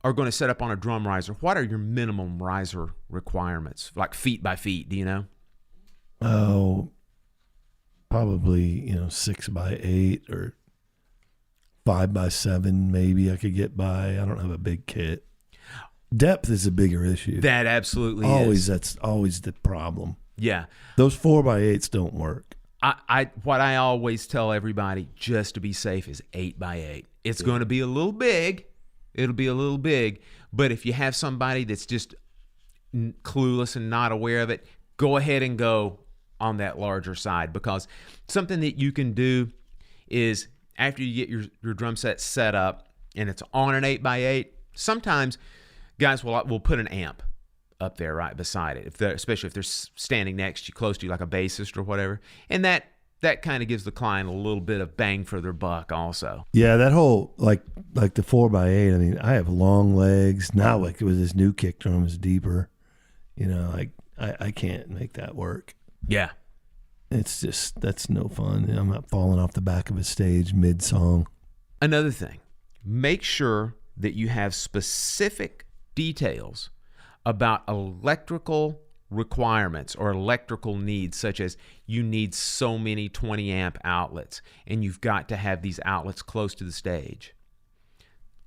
are going to set up on a drum riser, what are your minimum riser requirements, like feet by feet, do you know? Oh, probably 6 by 8 or 5 by 7 maybe I could get by. I don't have a big kit. Depth is a bigger issue. That absolutely always is. That's always the problem. Yeah. Those 4x8s don't work. What I always tell everybody just to be safe is 8x8. It's going to be a little big. It'll be a little big. But if you have somebody that's just clueless and not aware of it, go ahead and go on that larger side, because something that you can do is after you get your drum set set up and it's on an 8x8, sometimes guys will put an amp up there right beside it, especially if they're standing next to you, close to you, like a bassist or whatever, and that kind of gives the client a little bit of bang for their buck also. Yeah, that whole like the 4x8. I mean, I have long legs now. Like with this new kick drum is deeper. You know, like I can't make that work. Yeah, it's just that's no fun. I'm not falling off the back of a stage mid song. Another thing, make sure that you have specific details about electrical requirements or electrical needs, such as you need so many 20 amp outlets and you've got to have these outlets close to the stage.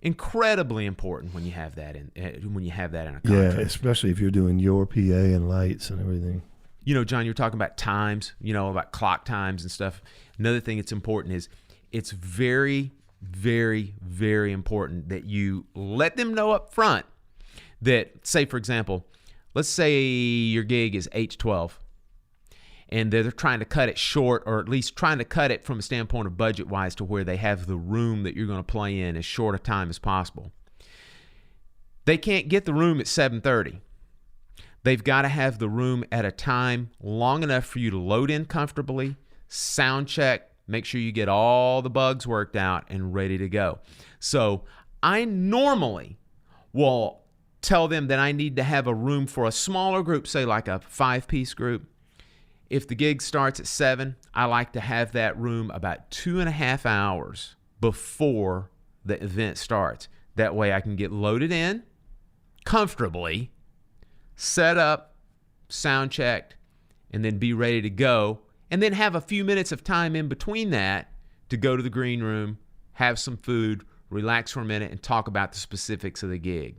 Incredibly important when you have that in a contract. Yeah, especially if you're doing your PA and lights and everything. You know, John, you're talking about times, about clock times and stuff. Another thing that's important is it's very, very, very important that you let them know up front that, say, for example, let's say your gig is 8 to 12 and they're trying to cut it short, or at least trying to cut it from a standpoint of budget-wise to where they have the room that you're going to play in as short a time as possible. They can't get the room at 7:30. They've got to have the room at a time long enough for you to load in comfortably, sound check, make sure you get all the bugs worked out and ready to go. So I normally will tell them that I need to have a room for a smaller group, say like a 5-piece group. If the gig starts at 7, I like to have that room about 2.5 hours before the event starts. That way I can get loaded in comfortably, set up, sound checked, and then be ready to go. And then have a few minutes of time in between that to go to the green room, have some food, relax for a minute, and talk about the specifics of the gig.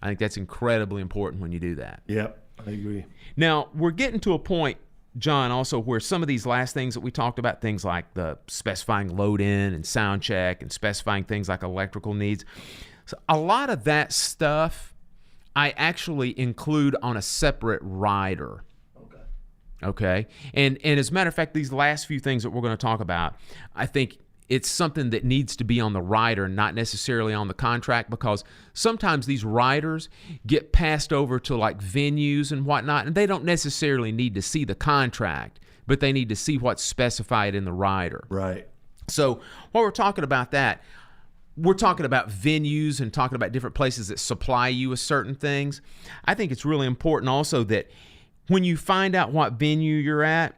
I think that's incredibly important when you do that. Yep, I agree. Now, we're getting to a point, John, also where some of these last things that we talked about, things like the specifying load in and sound check and specifying things like electrical needs, so a lot of that stuff I actually include on a separate rider. Okay. And as a matter of fact, these last few things that we're going to talk about, I think it's something that needs to be on the rider, not necessarily on the contract, because sometimes these riders get passed over to like venues and whatnot, and they don't necessarily need to see the contract, but they need to see what's specified in the rider. Right. So while we're talking about that, we're talking about venues and talking about different places that supply you with certain things. I think it's really important also that when you find out what venue you're at,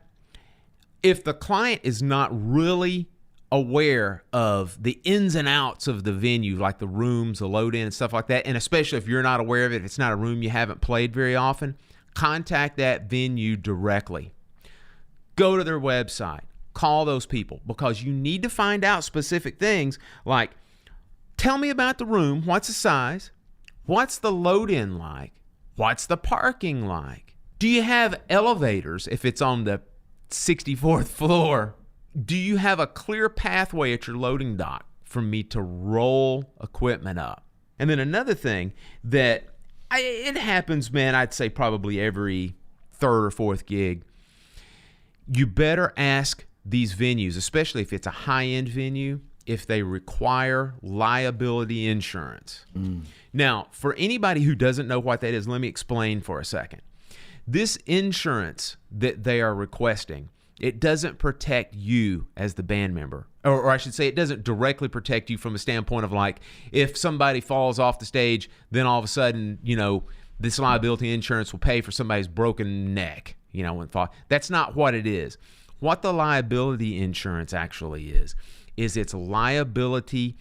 if the client is not really aware of the ins and outs of the venue, like the rooms, the load in and stuff like that, and especially if you're not aware of it, if it's not a room you haven't played very often, contact that venue directly. Go to their website, call those people, because you need to find out specific things like, tell me about the room, what's the size, what's the load in like, what's the parking like, do you have elevators if it's on the 64th floor? Do you have a clear pathway at your loading dock for me to roll equipment up? And then another thing that it happens, man, I'd say probably every third or fourth gig, you better ask these venues, especially if it's a high-end venue, if they require liability insurance. Now, for anybody who doesn't know what that is, let me explain for a second. This insurance that they are requesting, it doesn't protect you as the band member. Or I should say it doesn't directly protect you from a standpoint of like, if somebody falls off the stage, then all of a sudden, this liability insurance will pay for somebody's broken neck, when fall. That's not what it is. What the liability insurance actually is it's liability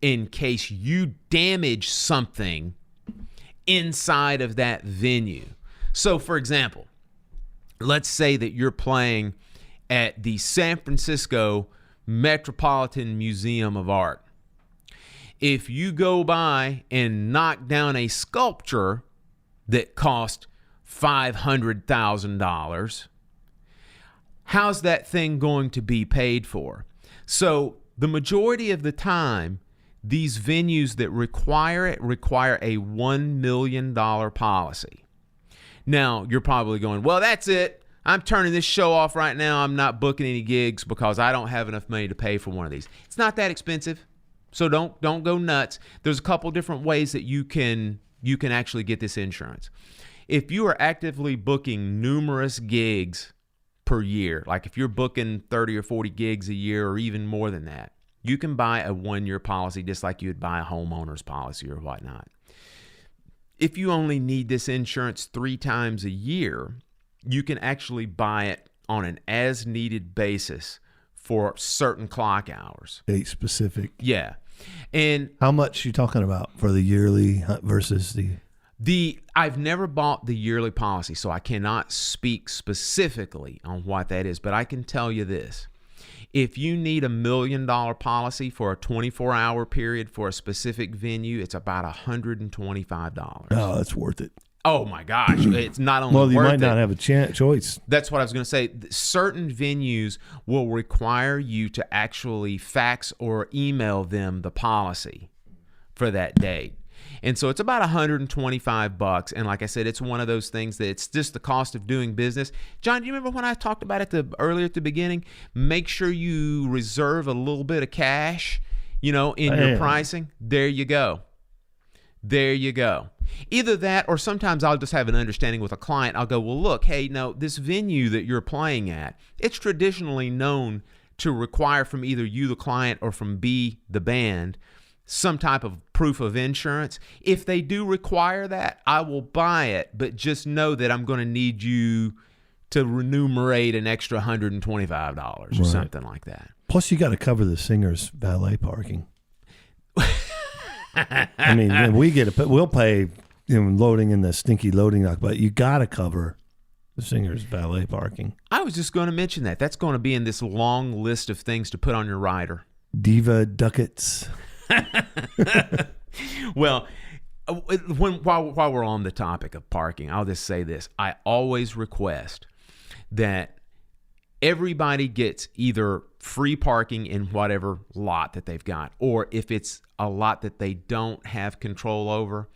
in case you damage something inside of that venue. So, for example, let's say that you're playing at the San Francisco Metropolitan Museum of Art, If you go by and knock down a sculpture that cost $500,000, how's that thing going to be paid for? So the majority of the time, these venues that require a $1 million policy. Now, you're probably going, well, that's it. I'm turning this show off right now. I'm not booking any gigs because I don't have enough money to pay for one of these. It's not that expensive, so don't go nuts. There's a couple different ways that you can actually get this insurance. If you are actively booking numerous gigs per year, like if you're booking 30 or 40 gigs a year or even more than that, you can buy a 1-year policy just like you would buy a homeowner's policy or whatnot. If you only need this insurance 3 times a year, you can actually buy it on an as-needed basis for certain clock hours. Date specific. Yeah. And how much you talking about for the yearly versus I've never bought the yearly policy, so I cannot speak specifically on what that is, but I can tell you this. If you need $1 million policy for a 24-hour period for a specific venue, it's about $125. Oh, that's worth it. Oh my gosh, it's not only well, you worth might not it, have a choice. That's what I was going to say. Certain venues will require you to actually fax or email them the policy for that date. And so it's about $125. And like I said, it's one of those things that it's just the cost of doing business. John, do you remember when I talked about it earlier at the beginning? Make sure you reserve a little bit of cash, in your pricing. There you go. There you go. Either that, or sometimes I'll just have an understanding with a client. I'll go, well, look, hey, no, this venue that you're playing at, it's traditionally known to require from either you, the client, or from B, the band, some type of proof of insurance. If they do require that, I will buy it, but just know that I'm going to need you to remunerate an extra $125 or something like that. Plus, you got to cover the singer's valet parking. I mean, we'll pay loading in the stinky loading dock, but you got to cover the singer's valet parking. I was just going to mention that. That's going to be in this long list of things to put on your rider. Diva ducats. Well, while we're on the topic of parking, I'll just say this. I always request that everybody gets either free parking in whatever lot that they've got, or if it's a lot that they don't have control over,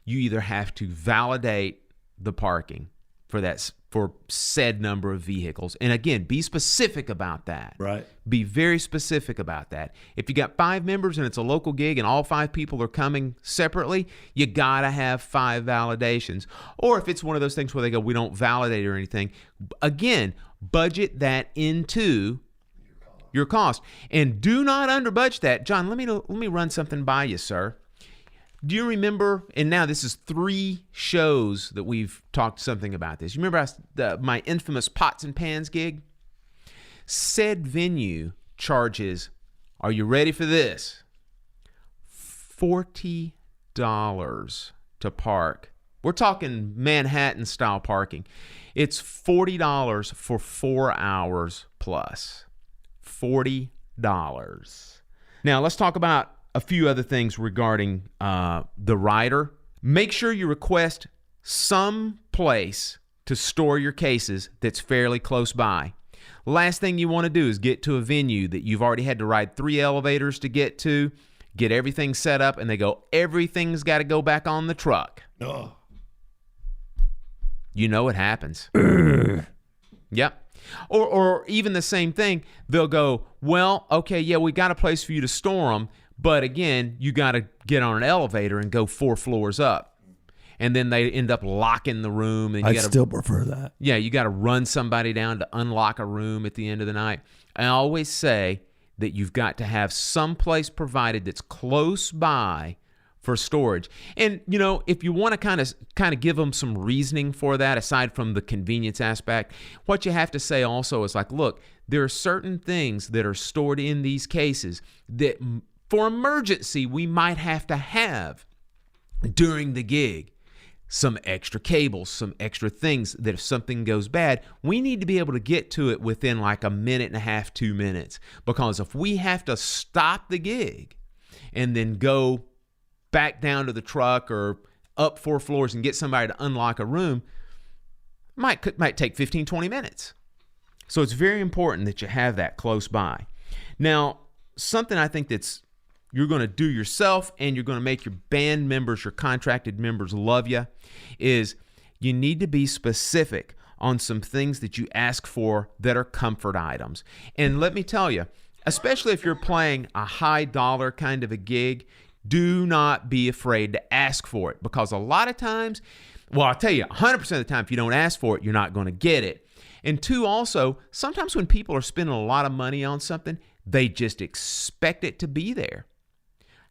you either have to validate the parking for said number of vehicles. And again, be specific about that. Right. Be very specific about that. If you got 5 members and it's a local gig and all 5 people are coming separately, you got to have 5 validations. Or if it's one of those things where they go, we don't validate or anything, again, budget that into your cost. And do not under budget that. John, let me run something by you, sir. Do you remember, and now this is 3 shows that we've talked something about this. You remember my infamous Pots and Pans gig? Said venue charges, are you ready for this? $40 to park. We're talking Manhattan-style parking. It's $40 for 4 hours plus. $40. Now, let's talk about a few other things regarding the rider. Make sure you request some place to store your cases that's fairly close by. Last thing you want to do is get to a venue that you've already had to ride 3 elevators to get to, get everything set up, and they go, everything's got to go back on the truck. Oh. You know it happens. Yep. Or even the same thing, they'll go, well, okay, yeah, we got a place for you to store them, but again, you got to get on an elevator and go 4 floors up. And then they end up locking the room. And I'd still prefer that. Yeah, you got to run somebody down to unlock a room at the end of the night. I always say that you've got to have some place provided that's close by for storage. And, if you want to kind of give them some reasoning for that, aside from the convenience aspect, what you have to say also is like, look, there are certain things that are stored in these cases that for emergency we might have to have during the gig. Some extra cables, some extra things that if something goes bad, we need to be able to get to it within like a minute and a half, 2 minutes. Because if we have to stop the gig and then go back down to the truck or up 4 floors and get somebody to unlock a room might take 15, 20 minutes. So it's very important that you have that close by. Now, something I think you're going to do yourself and you're going to make your band members, your contracted members love you, is you need to be specific on some things that you ask for that are comfort items. And let me tell you, especially if you're playing a high dollar kind of a gig, do not be afraid to ask for it, because a lot of times, well, I'll tell you, 100% of the time, if you don't ask for it, you're not going to get it. And 2, also, sometimes when people are spending a lot of money on something, they just expect it to be there.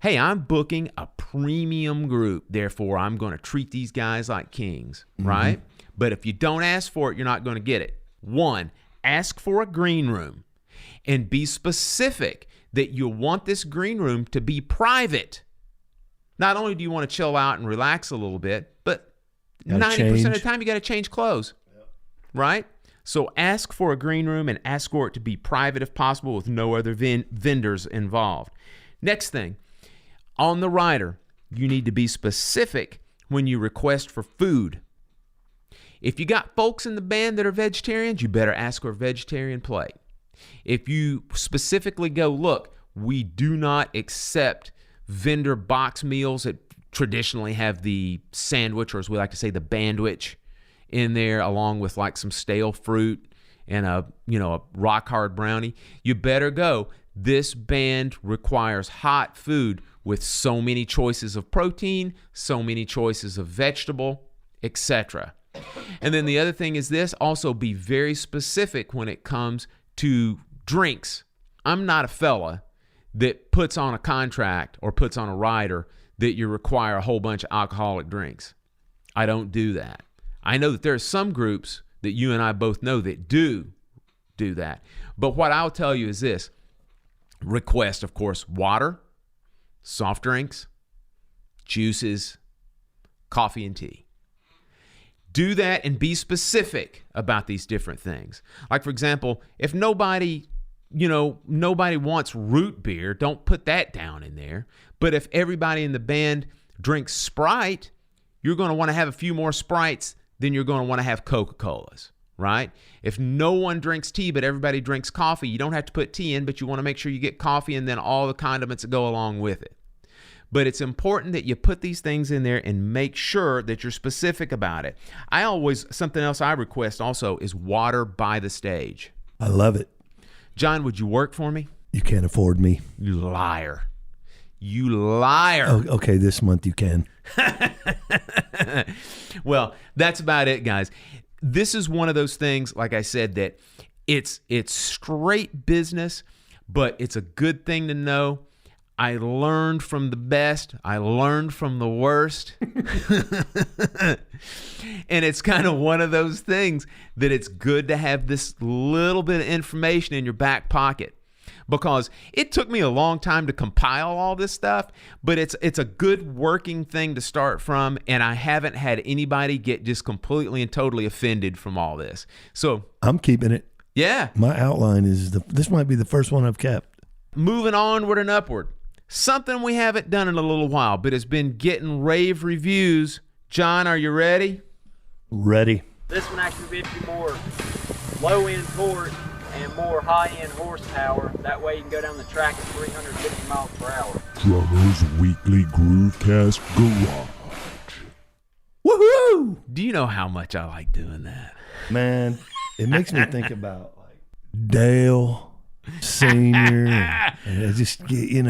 Hey, I'm booking a premium group, therefore I'm going to treat these guys like kings, right? But if you don't ask for it, you're not going to get it. 1, ask for a green room and be specific that you want this green room to be private. Not only do you want to chill out and relax a little bit, but 90% of the time you got to change clothes, right? So ask for a green room and ask for it to be private if possible, with no other vendors involved. Next thing, on the rider, you need to be specific when you request for food. If you got folks in the band that are vegetarians, you better ask for a vegetarian plate. If you specifically go, look, we do not accept vendor box meals that traditionally have the sandwich, or as we like to say, the bandwich in there, along with like some stale fruit and a rock hard brownie, you better go, this band requires hot food with so many choices of protein, so many choices of vegetable, etc. And then the other thing is this, also be very specific when it comes to drinks. I'm not a fella that puts on a contract or puts on a rider that you require a whole bunch of alcoholic drinks. I don't do that. I know that there are some groups that you and I both know that do that. But what I'll tell you is this: request, of course, water, soft drinks, juices, coffee and tea. Do that and be specific about these different things. Like, for example, if nobody wants root beer, don't put that down in there. But if everybody in the band drinks Sprite, you're going to want to have a few more Sprites than you're going to want to have Coca-Colas, right? If no one drinks tea but everybody drinks coffee, you don't have to put tea in, but you want to make sure you get coffee and then all the condiments that go along with it. But it's important that you put these things in there and make sure that you're specific about it. Something else I request also is water by the stage. I love it. John, would you work for me? You can't afford me. You liar. You liar. Oh, okay, this month you can. Well, that's about it, guys. This is one of those things, like I said, that it's straight business, but it's a good thing to know. I learned from the best. I learned from the worst. And it's kind of one of those things that it's good to have this little bit of information in your back pocket, because it took me a long time to compile all this stuff, but it's a good working thing to start from, and I haven't had anybody get just completely and totally offended from all this. So I'm keeping it. Yeah. My outline is this might be the first one I've kept. Moving onward and upward. Something we haven't done in a little while, but has been getting rave reviews. John, are you ready? Ready. This one actually gives you more low-end torque and more high-end horsepower. That way you can go down the track at 350 miles per hour. Drummer's Weekly Groovecast Garage. Woohoo! Do you know how much I like doing that? Man, it makes me think about like Dale Senior, and I just get,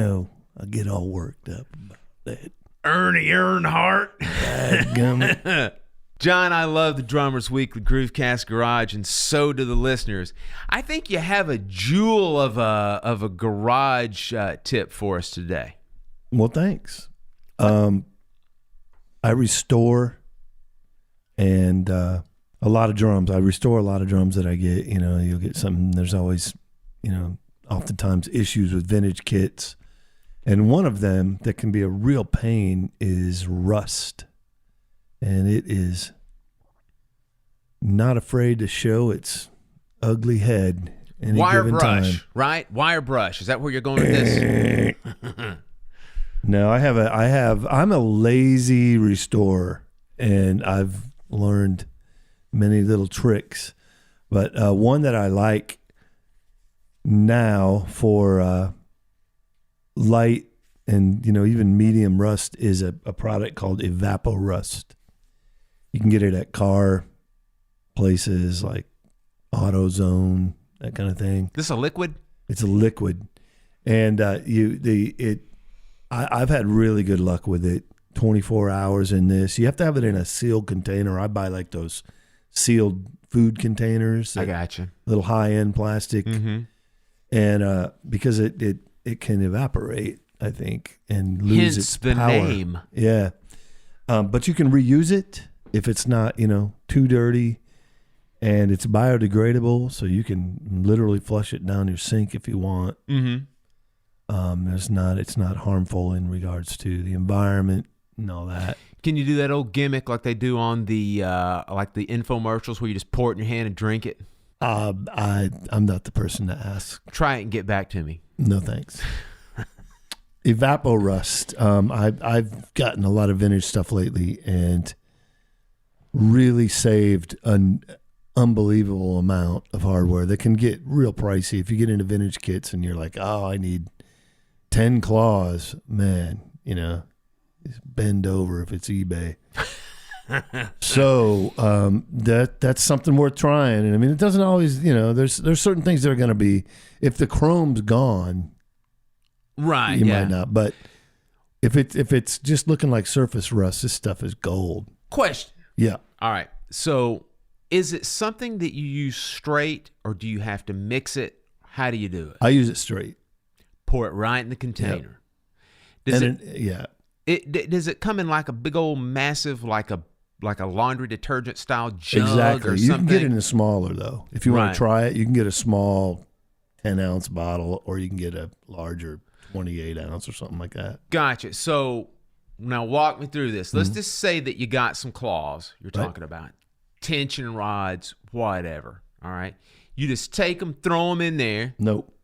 I get all worked up about that. Ernie Earnhardt. Dadgummit. John, I love the Drummer's Weekly Groovecast Garage, and so do the listeners. I think you have a jewel of a garage tip for us today. Well, thanks. I restore and a lot of drums. I restore a lot of drums that I get. You'll get something. There's always, oftentimes issues with vintage kits. And one of them that can be a real pain is rust. And it is not afraid to show its ugly head any Wire given brush, time. right? Wire brush. Is that where you're going with this? No, I'm a lazy restorer, and I've learned many little tricks. But one that I like now for light and even medium rust is a product called Evapo-Rust. You can get it at car places like AutoZone, that kind of thing. This a liquid? It's a liquid, and I've had really good luck with it. 24 hours in this. You have to have it in a sealed container. I buy like those sealed food containers. I gotcha. Little high-end plastic, and because it can evaporate, I think, and lose its the power. name. Yeah, but you can reuse it if it's not too dirty, and it's biodegradable, so you can literally flush it down your sink if you want. It's not harmful in regards to the environment and all that. Can you do that old gimmick like they do on the like the infomercials where you just pour it in your hand and drink it? I'm not the person to ask. Try it and get back to me. No thanks. Evapo-Rust. I've gotten a lot of vintage stuff lately and really saved an unbelievable amount of hardware that can get real pricey. If you get into vintage kits and you're like, oh, I need 10 claws, man, bend over if it's eBay. So that's something worth trying. And I mean, it doesn't always, there's certain things that are going to be, if the chrome's gone, right? You might not. But if it's just looking like surface rust, this stuff is gold. Question. Yeah. All right. So is it something that you use straight, or do you have to mix it? How do you do it? I use it straight. Pour it right in the container. Yep. Does it come in like a big old massive, like a laundry detergent style jug exactly. or You something? can get it in a smaller though. If you want to try it, you can get a small 10-ounce bottle, or you can get a larger 28-ounce or something like that. Gotcha. So now walk me through this. Let's just say that you got some claws you're talking about, tension rods, whatever. All right. You just take them, throw them in there. Nope.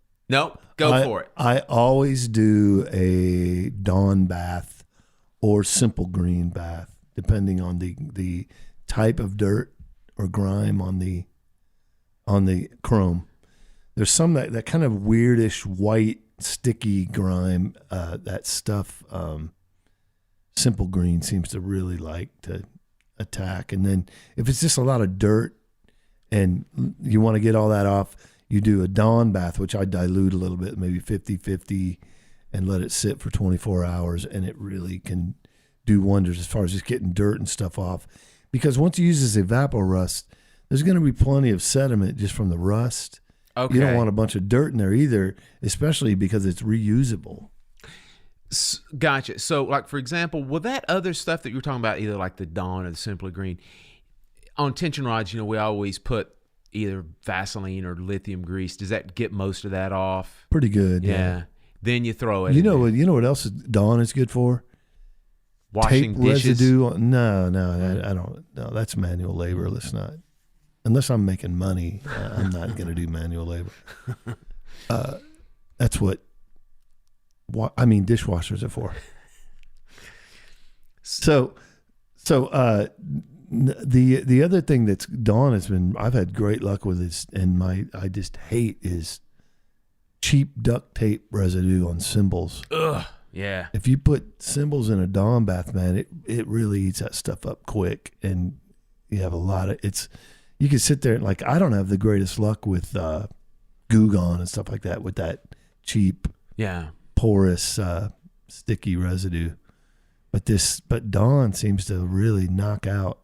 Go for it. I always do a Dawn bath or simple green bath, depending on the type of dirt or grime on the chrome. There's some that kind of weirdish white sticky grime. That stuff, simple green seems to really like to attack. And then if it's just a lot of dirt and you want to get all that off, you do a Dawn bath, which I dilute a little bit, maybe 50-50, and let it sit for 24 hours, and it really can do wonders as far as just getting dirt and stuff off. Because once you use this Evapo-Rust, there's going to be plenty of sediment just from the rust. Okay. You don't want a bunch of dirt in there either, especially because it's reusable. Gotcha. So, like, for example, will that other stuff that you were talking about, either like the Dawn or the Simply Green, on tension rods, we always put either Vaseline or lithium grease. Does that get most of that off? Pretty good. Yeah. Then you throw it. You know what else Dawn is good for? Washing Tape dishes. residue. No, I don't. No, that's manual labor. Let's not. Unless I'm making money, I'm not going to do manual labor. That's what dishwashers are for. So the other thing that's Dawn I've had great luck with is, and I just hate is cheap duct tape residue on cymbals. Ugh. Yeah. If you put cymbals in a Dawn bath, man, it really eats that stuff up quick, and you have a lot of you can sit there and, like, I don't have the greatest luck with Goo Gone and stuff like that with that cheap, porous, sticky residue. But Dawn seems to really knock out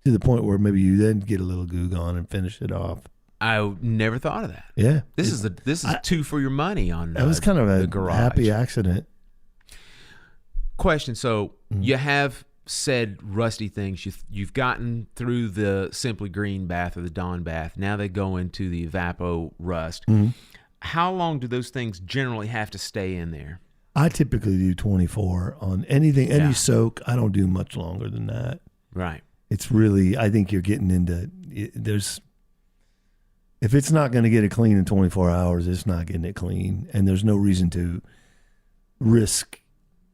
to the point where maybe you then get a little Goo Gone and finish it off. I never thought of that. Yeah, this is two for your money on. That was kind of a garage. Happy accident. Question. So you have said rusty things. You've gotten through the Simply Green bath or the Dawn bath. Now they go into the Evapo-Rust. How long do those things generally have to stay in there? I typically do 24 on anything, any soak. I don't do much longer than that. Right. It's really, I think you're getting into, if it's not going to get it clean in 24 hours, it's not getting it clean. And there's no reason to risk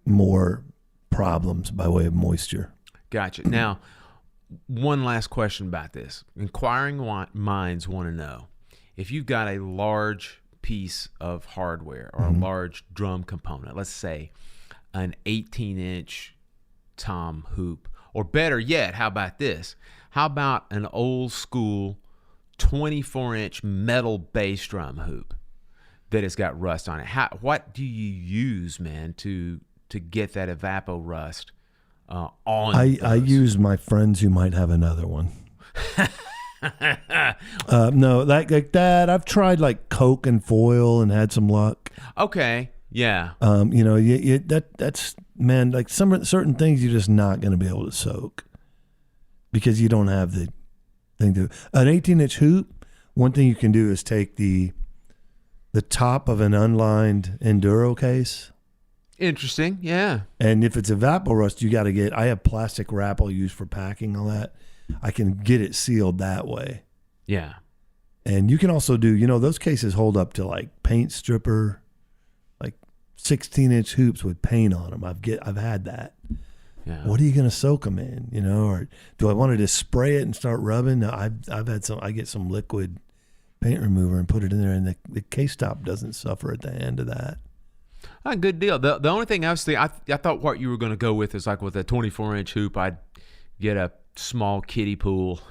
more problems by way of moisture. Gotcha. Now, one last question about this. Inquiring minds want to know, if you've got a large piece of hardware or a large drum component, let's say an 18-inch tom hoop, or better yet, how about this? How about an old school 24-inch metal bass drum hoop that has got rust on it? What do you use, man, to get that evapor rust on? I use my friends who might have another one. No, like that. I've tried like Coke and foil and had some luck. Okay, yeah. That's man, like certain things you're just not going to be able to soak because you don't have the thing to. An 18-inch hoop. One thing you can do is take the top of an unlined Enduro case. Interesting, yeah. And if it's evapor rust, you got to get. I have plastic wrap I'll use for packing all that. I can get it sealed that way. Yeah. And you can also do, those cases hold up to like paint stripper, like 16-inch hoops with paint on them. I've had that. Yeah. What are you going to soak them in? Or do I want to just spray it and start rubbing? No, I've had some. I get some liquid paint remover and put it in there, and the case top doesn't suffer at the end of that. Good deal. The only thing I was thinking, I thought what you were going to go with is like with a 24-inch hoop, I'd get a small kiddie pool.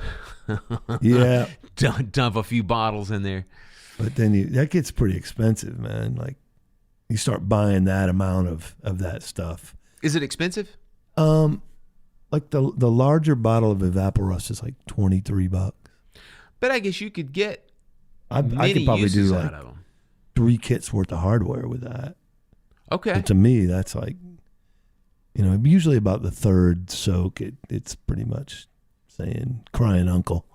Yeah. Dump a few bottles in there. But then that gets pretty expensive, man. Like you start buying that amount of that stuff. Is it expensive? Like the larger bottle of Evaporust is like $23. But I guess you could get I could probably do like out of them. 3 kits worth of hardware with that. Okay. But to me, that's like, usually about the third soak, it's pretty much saying crying uncle.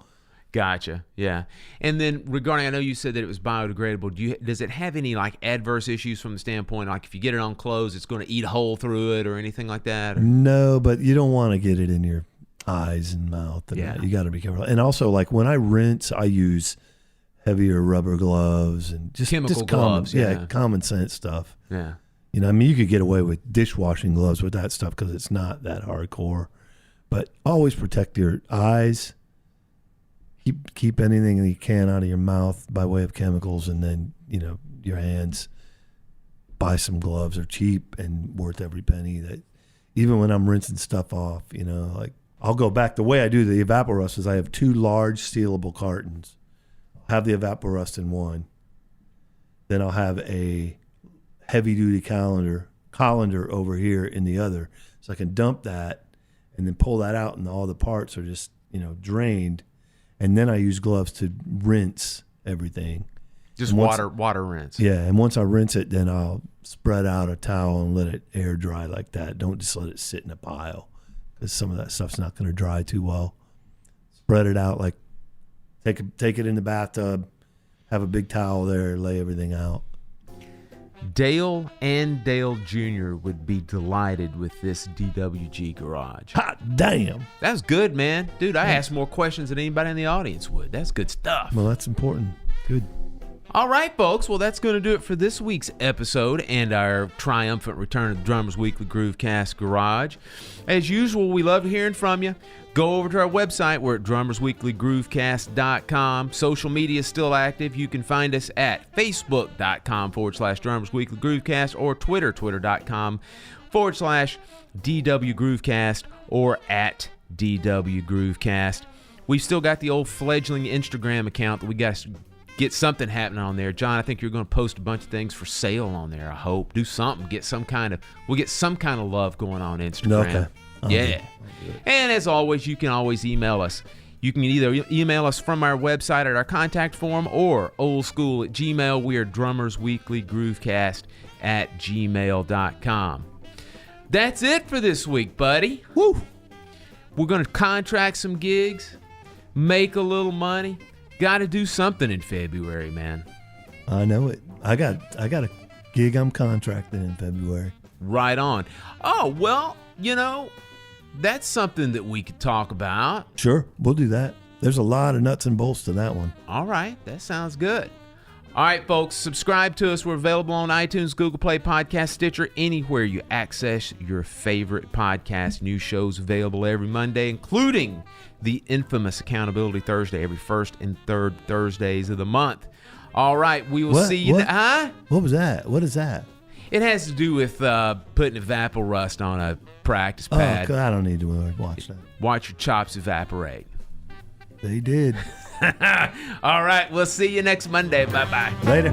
Gotcha. Yeah. And then regarding, I know you said that it was biodegradable. Does it have any like adverse issues from the standpoint, like if you get it on clothes, it's going to eat a hole through it or anything like that? Or? No, but you don't want to get it in your eyes and mouth. And Yeah. You got to be careful. And also, like when I rinse, I use heavier rubber gloves and just Chemical gloves. gloves. Yeah. Common sense stuff. Yeah. You could get away with dishwashing gloves with that stuff because it's not that hardcore. But always protect your eyes. Keep anything that you can out of your mouth by way of chemicals, and then your hands. Buy some gloves. They're cheap and worth every penny. That even when I'm rinsing stuff off, like I'll go back. The way I do the Evaporust is I have 2 large sealable cartons. I'll have the Evaporust in one. Then I'll have a heavy duty colander over here in the other, so I can dump that and then pull that out, and all the parts are just drained. And then I use gloves to rinse everything. Just water rinse. Yeah, and once I rinse it, then I'll spread out a towel and let it air dry like that. Don't just let it sit in a pile, because some of that stuff's not going to dry too well. Spread it out, like take it in the bathtub, have a big towel there, lay everything out. Dale and Dale Jr. would be delighted with this DWG garage. Hot damn. That was good, man. Dude, I asked more questions than anybody in the audience would. That's good stuff. Well, that's important. Good. All right, folks. Well, that's going to do it for this week's episode and our triumphant return of the Drummers Weekly Groovecast Garage. As usual, we love hearing from you. Go over to our website. We're at drummersweeklygroovecast.com. Social media is still active. You can find us at facebook.com/Drummers Weekly Groovecast or twitter.com/DW Groovecast or at DW Groovecast. We've still got the old fledgling Instagram account that we got to get something happening on there. John, I think you're going to post a bunch of things for sale on there. I hope. Do something. We'll get some kind of love going on Instagram. Okay. Yeah. And as always, you can always email us. You can either email us from our website at our contact form or old school at Gmail. We are drummersweeklygroovecast@gmail.com. That's it for this week, buddy. Woo! We're going to contract some gigs, make a little money. Got to do something in February, man. I know it. I got a gig I'm contracting in February. Right on. Oh, well, that's something that we could talk about. Sure, we'll do that. There's a lot of nuts and bolts to that one. All right, that sounds good. All right, folks, subscribe to us. We're available on iTunes, Google Play Podcast, Stitcher, anywhere you access your favorite podcast. New shows available every Monday, including the infamous Accountability Thursday every first and third Thursdays of the month. All right, we will see you. What was that? What is that? It has to do with putting evapor rust on a practice pad. Oh, I don't need to watch that. Watch your chops evaporate. They did. All right, we'll see you next Monday. Bye-bye. Later.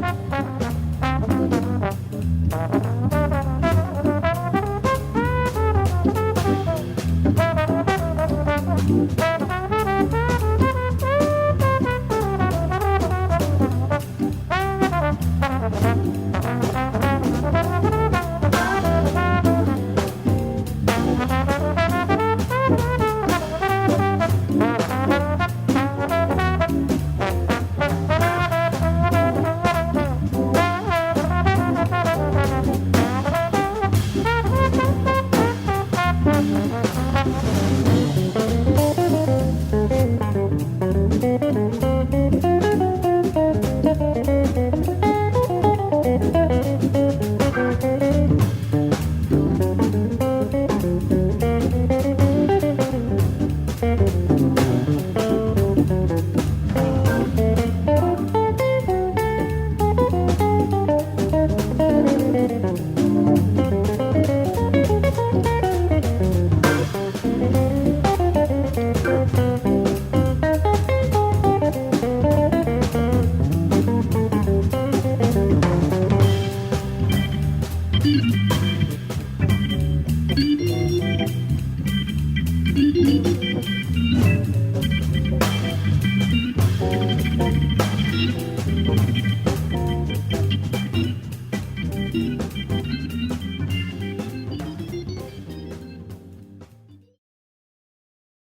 Thank you.